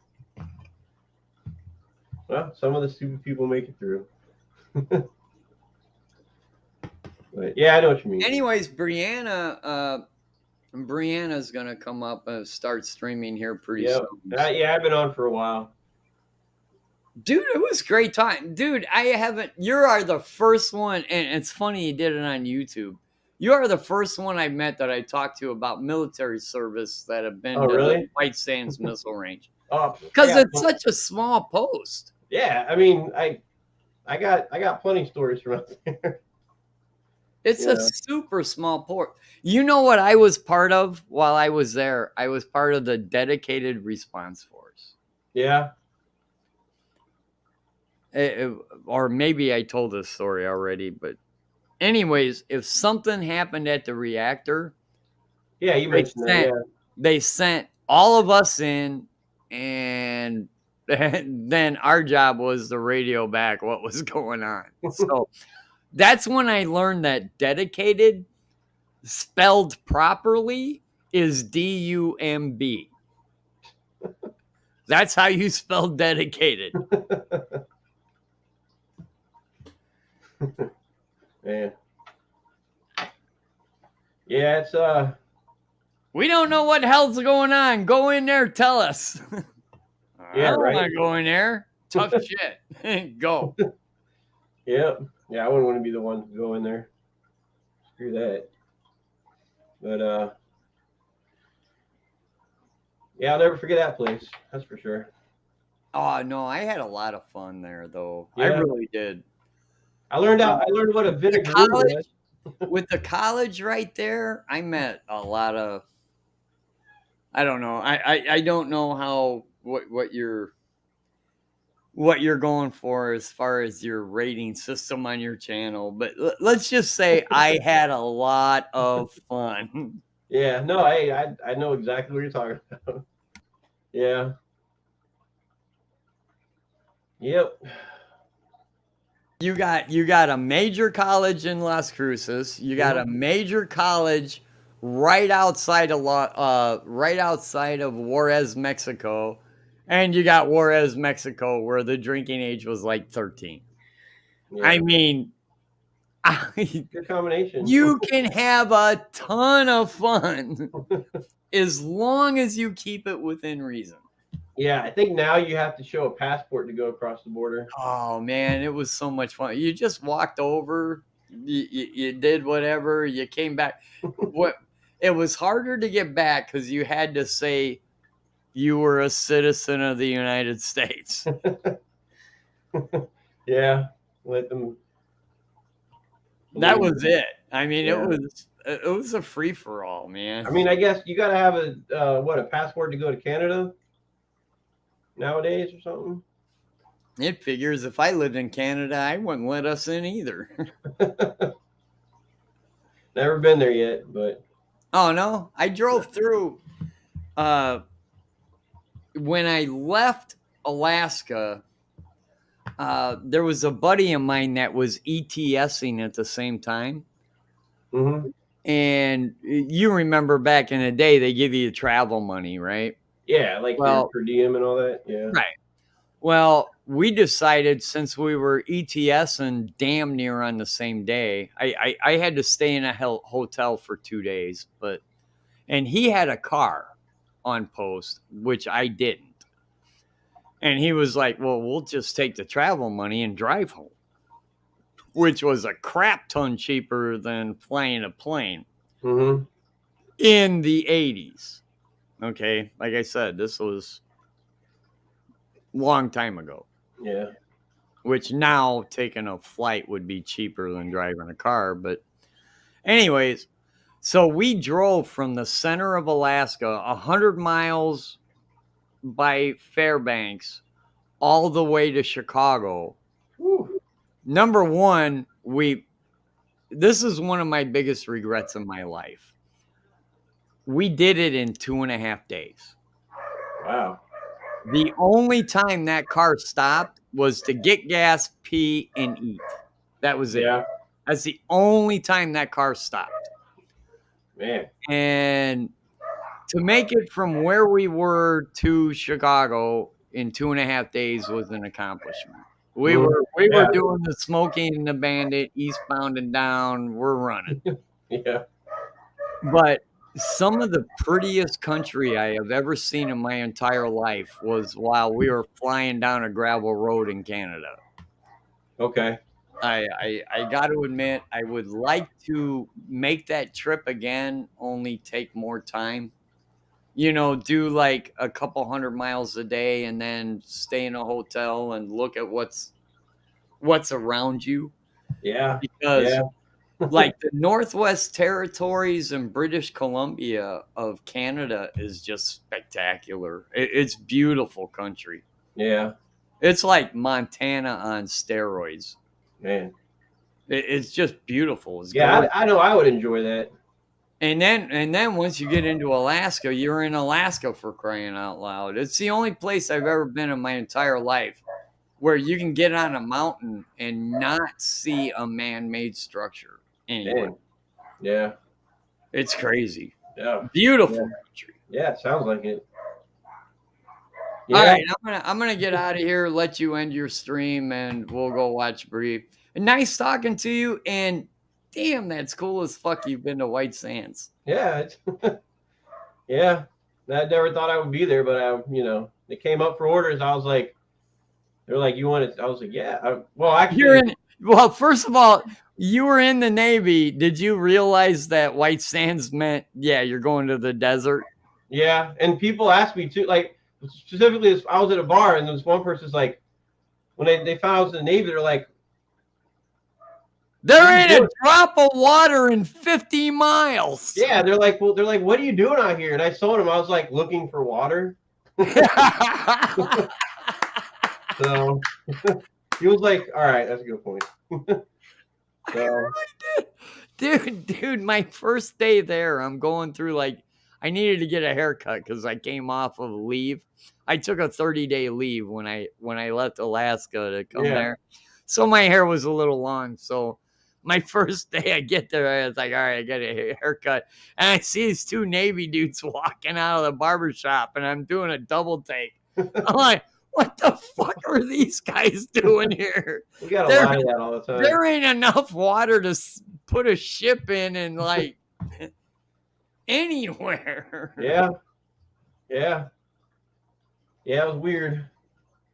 Well, some of the stupid people make it through. But yeah, I know what you mean. Anyways, Brianna's gonna come up and start streaming here pretty soon. Yeah, I've been on for a while. Dude, it was a great time. Dude, you are the first one, and it's funny you did it on YouTube. You are the first one I met that I talked to about military service that have been to the White Sands Missile Range. Because it's such a small post. Yeah, I mean, I got plenty of stories from out there. It's a super small port. You know what I was part of while I was there? I was part of the dedicated response force. Yeah. Or maybe I told this story already, but anyways, if something happened at the reactor, yeah, you mentioned that. Yeah. They sent all of us in, and then our job was to radio back what was going on. So that's when I learned that dedicated, spelled properly, is DUMB. That's how you spell dedicated. Man. Yeah, it's we don't know what hell's going on. Go in there, tell us. Yeah, I don't want to go in there. Tough shit. Go. Yep. Yeah, I wouldn't want to be the one to go in there. Screw that. But yeah, I'll never forget that place. That's for sure. Oh no, I had a lot of fun there though. Yeah. I really did. I learned what a vinegar was. With the college right there, I met a lot of. I don't know. I don't know how what you're going for as far as your rating system on your channel, but let's just say I had a lot of fun. Yeah, no, I know exactly what you're talking about. Yeah. Yep. You got a major college in Las Cruces. You got a major college right outside of Juarez, Mexico, and you got Juarez, Mexico, where the drinking age was like 13. Yeah. I mean, good combination. You can have a ton of fun as long as you keep it within reason. Yeah, I think now you have to show a passport to go across the border. Oh man, it was so much fun. You just walked over, you did whatever, you came back. It was harder to get back because you had to say you were a citizen of the United States. Yeah, let them. That was it. I mean, yeah. It was a free for all, man. I mean, I guess you got to have a passport to go to Canada nowadays or something. It figures if I lived in Canada, I wouldn't let us in either. Never been there yet, but. Oh no, I drove through. When I left Alaska, there was a buddy of mine that was ETSing at the same time. Mm-hmm. And you remember back in the day, they give you travel money, right? Yeah, like per diem and all that. Yeah. Right. Well, we decided since we were ETSing damn near on the same day, I had to stay in a hotel for 2 days, and he had a car on post, which I didn't. And he was like, well, we'll just take the travel money and drive home, which was a crap ton cheaper than flying a plane in the 80s. Okay, like I said, this was a long time ago. Yeah. Which now taking a flight would be cheaper than driving a car. But, anyways, so we drove from the center of Alaska, 100 miles by Fairbanks, all the way to Chicago. Whew. Number one, this is one of my biggest regrets in my life. We did it in 2.5 days. Wow. The only time that car stopped was to get gas, pee, and eat. That was it. Yeah. That's the only time that car stopped. Man. And to make it from where we were to Chicago in 2.5 days was an accomplishment. We Mhm. were doing the Smoking and the Bandit, eastbound and down. We're running. Yeah. But some of the prettiest country I have ever seen in my entire life was while we were flying down a gravel road in Canada. Okay. I got to admit, I would like to make that trip again, only take more time. You know, do like a couple 100 miles a day and then stay in a hotel and look at what's around you. Yeah. Because Yeah. like the Northwest Territories and British Columbia of Canada is just spectacular. It's beautiful country. Yeah. It's like Montana on steroids. Man. It's just beautiful. It's Yeah, gorgeous. I know I would enjoy that. And then once you get into Alaska, you're in Alaska, for crying out loud. It's the only place I've ever been in my entire life where you can get on a mountain and not see a man-made structure anywhere. Man. Yeah. It's crazy. Yeah. Beautiful Yeah. country. Yeah, it sounds like it. Yeah. All right, I'm gonna get out of here, let you end your stream, and we'll go watch Bree. And nice talking to you. And damn, that's cool as fuck. You've been to White Sands. Yeah. It's yeah. I never thought I would be there, but they came up for orders. I was like, they're like, you want it? I was like, yeah. Well, actually, Well, first of all, you were in the Navy. Did you realize that White Sands meant, yeah, you're going to the desert? yeah. And people ask me too, like specifically, I was at a bar and this one person's like, when they found I was in the Navy, they're like, There What are you ain't a doing? drop of water in 50 miles. yeah, they're like, what are you doing out here? And I told them I was like looking for water. So he was like, all right, that's a good point. So, Dude, my first day there, I'm going through I needed to get a haircut because I came off of leave. I took a 30-day leave when I left Alaska to come Yeah. there. So my hair was a little long. So my first day I get there, I was like, all right, I got a haircut. And I see these two Navy dudes walking out of the barbershop and I'm doing a double take. I'm like, what the fuck are these guys doing here? we got a lot of that all the time. There ain't enough water to put a ship in and anywhere. Yeah. Yeah. Yeah, it was weird.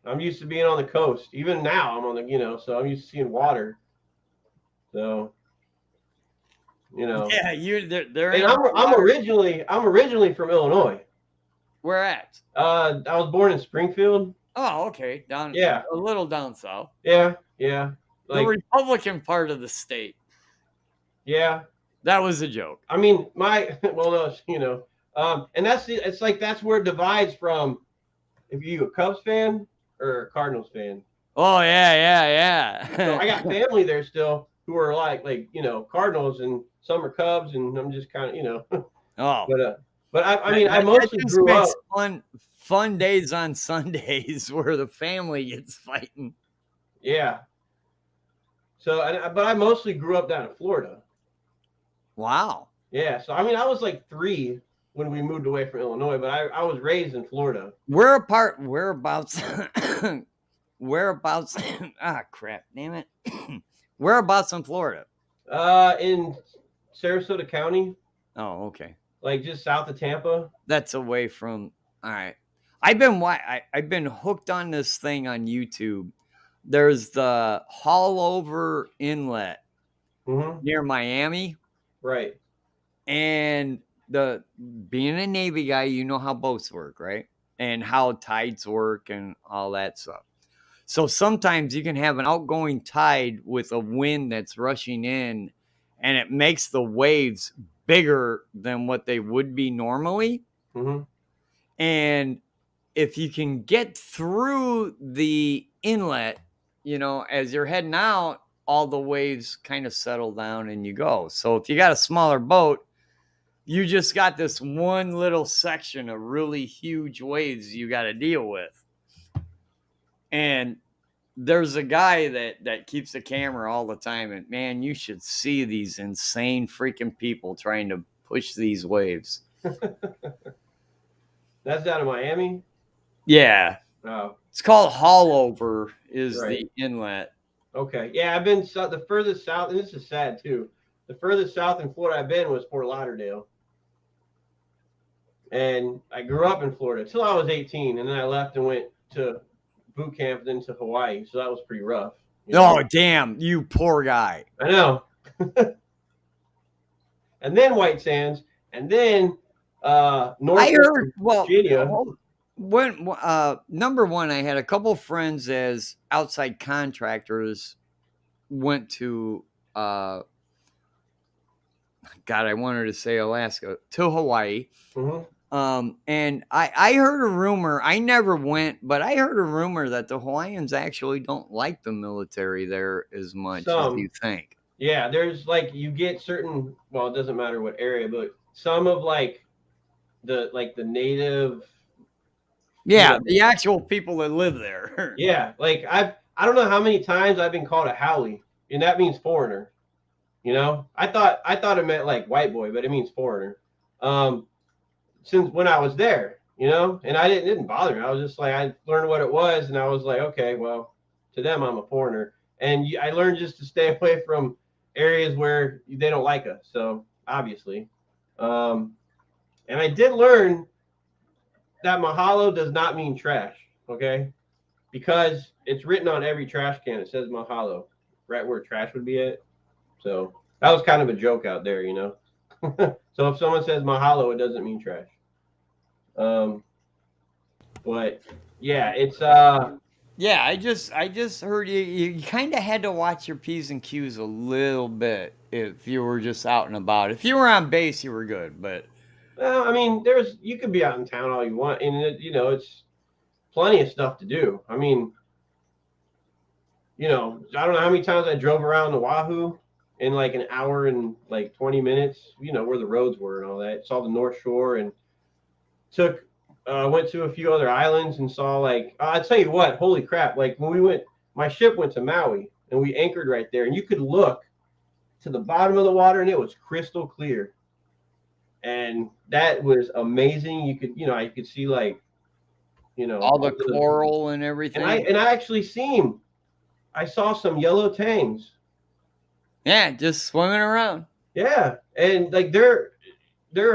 I'm used to being on the coast. Even now I'm on the, so I'm used to seeing water. So, Yeah, there And ain't I'm originally from Illinois. Where at? I was born in Springfield. Oh, okay. Down Yeah. a little down south. Yeah. The Republican part of the state. Yeah. That was a joke. I mean, and that's where it divides from if you a Cubs fan or a Cardinals fan. Oh yeah. So I got family there still who are like Cardinals, and some are Cubs, and I'm just kind of Oh, but I mostly grew up. Fun days on Sundays where the family gets fighting. Yeah. So, but I mostly grew up down in Florida. Wow. Yeah. So I was like 3 when we moved away from Illinois, but I was raised in Florida. Whereabouts? Ah, crap! Damn it! Whereabouts in Florida? In Sarasota County. Oh, okay. Like just south of Tampa. That's away from. All right. I've been hooked on this thing on YouTube. There's the Haulover Inlet Mm-hmm. near Miami, Right. and being a Navy guy, you know how boats work, right? And how tides work and all that stuff. So sometimes you can have an outgoing tide with a wind that's rushing in, and it makes the waves bigger than what they would be normally. Mm-hmm. And if you can get through the inlet, as you're heading out, all the waves kind of settle down and you go. So if you got a smaller boat, you just got this one little section of really huge waves you got to deal with. And there's a guy that keeps the camera all the time, and man, you should see these insane freaking people trying to push these waves. That's down in Miami. Yeah. Oh, It's called Haulover is right. the inlet. Okay. Yeah, I've been the furthest south, and this is sad too. The furthest south in Florida I've been was Fort Lauderdale. And I grew up in Florida till I was 18, and then I left and went to boot camp, then to Hawaii. So that was pretty rough. Oh, damn, you poor guy. I know. And then White Sands, and then North I heard, Virginia. When number one, I had a couple friends as outside contractors went to God, I wanted to say Alaska, to Hawaii. Mm-hmm. And I heard a rumor, I never went, but I heard a rumor that the Hawaiians actually don't like the military there as much as you think. Yeah, there's like, you get certain, well, it doesn't matter what area, but some of like the native. Yeah, the actual people that live there. Yeah, like I don't know how many times I've been called a haole, and that means foreigner. I thought it meant like white boy, but it means foreigner. Since when I was there, and I didn't bother me. I was just like, I learned what it was, and I was like, okay, well, to them I'm a foreigner, and I learned just to stay away from areas where they don't like us. So obviously, and I did learn that mahalo does not mean trash, okay? Because it's written on every trash can. It says mahalo, right where trash would be at. So that was kind of a joke out there, So if someone says mahalo, it doesn't mean trash. But yeah, it's yeah, I just heard you kind of had to watch your P's and Q's a little bit if you were just out and about. If you were on base, you were good, but well, I mean, you could be out in town all you want, and it's plenty of stuff to do. I mean, I don't know how many times I drove around Oahu in like an hour and like 20 minutes, where the roads were and all that. Saw the North Shore and went to a few other islands and saw like, I'll tell you what, holy crap. Like when my ship went to Maui and we anchored right there, and you could look to the bottom of the water and it was crystal clear. And that was amazing. You could, I could see like, all the coral and everything. And I actually I saw some yellow tangs. Yeah, just swimming around. Yeah, and like they're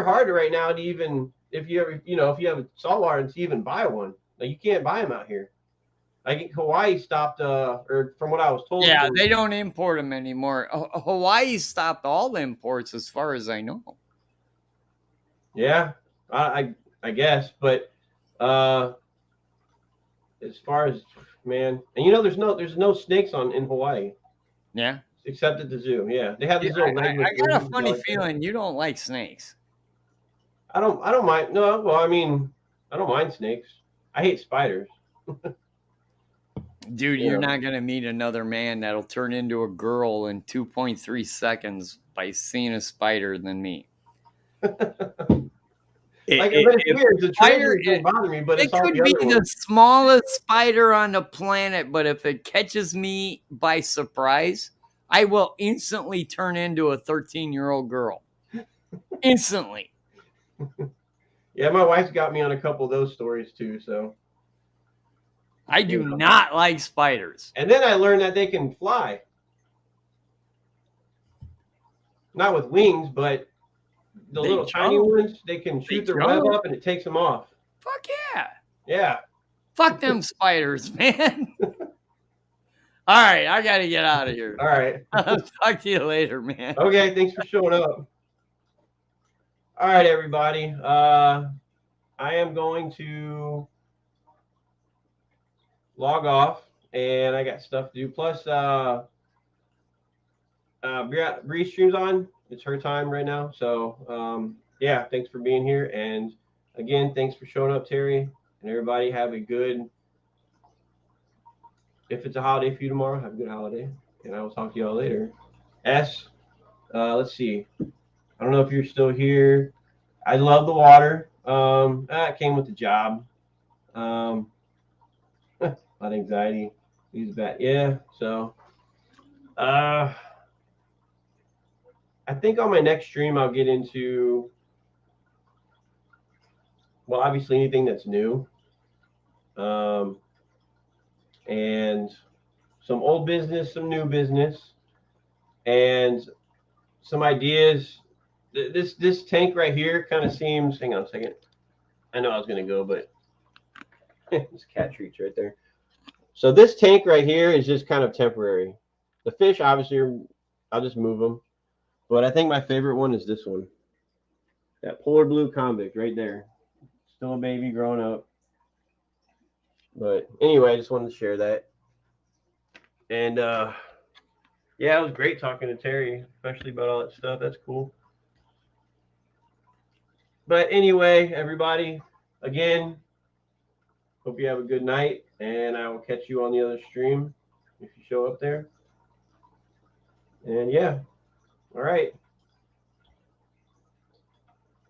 hard right now to even, if you ever, if you have saltwater, and to even buy one. Like you can't buy them out here. Like Hawaii stopped, or from what I was told. Yeah, they don't import them anymore. Hawaii stopped all imports, as far as I know. Yeah, I guess, but as far as, man, and there's no snakes in Hawaii. Yeah. Except at the zoo. Yeah, they have these little. I got a funny feeling you don't like snakes. I don't mind. No, well, I mean, I don't mind snakes. I hate spiders. Dude, you're not gonna meet another man that'll turn into a girl in 2.3 seconds by seeing a spider than me. It's weird. The spider doesn't bother me, but it could be the smallest spider on the planet. But if it catches me by surprise, I will instantly turn into a 13-year-old girl. Instantly. Yeah, my wife's got me on a couple of those stories too. So I do not like spiders. And then I learned that they can fly. Not with wings, but the little tiny ones, they can shoot their web up and it takes them off. Fuck yeah. Yeah. Fuck them spiders, man. All right, I got to get out of here. All right. I'll talk to you later, man. Okay, thanks for showing up. All right, everybody. I am going to log off, and I got stuff to do. Plus, Bree streams on. It's her time right now. So, yeah, thanks for being here. And again, thanks for showing up, Terry. And everybody have a good, if it's a holiday for you tomorrow, have a good holiday. And I will talk to y'all later. Let's see. I don't know if you're still here. I love the water. It came with the job. A lot of anxiety. He's back. Yeah. So, I think on my next stream I'll get into, well, obviously anything that's new, and some old business, some new business, and some ideas. This tank right here kind of seems. Hang on a second. I know I was gonna go, but there's cat treats right there. So this tank right here is just kind of temporary. The fish, obviously, I'll just move them. But I think my favorite one is this one. That polar blue convict right there. Still a baby growing up. But anyway, I just wanted to share that. And yeah, it was great talking to Terry, especially about all that stuff. That's cool. But anyway, everybody, again, hope you have a good night. And I will catch you on the other stream if you show up there. And yeah, all right.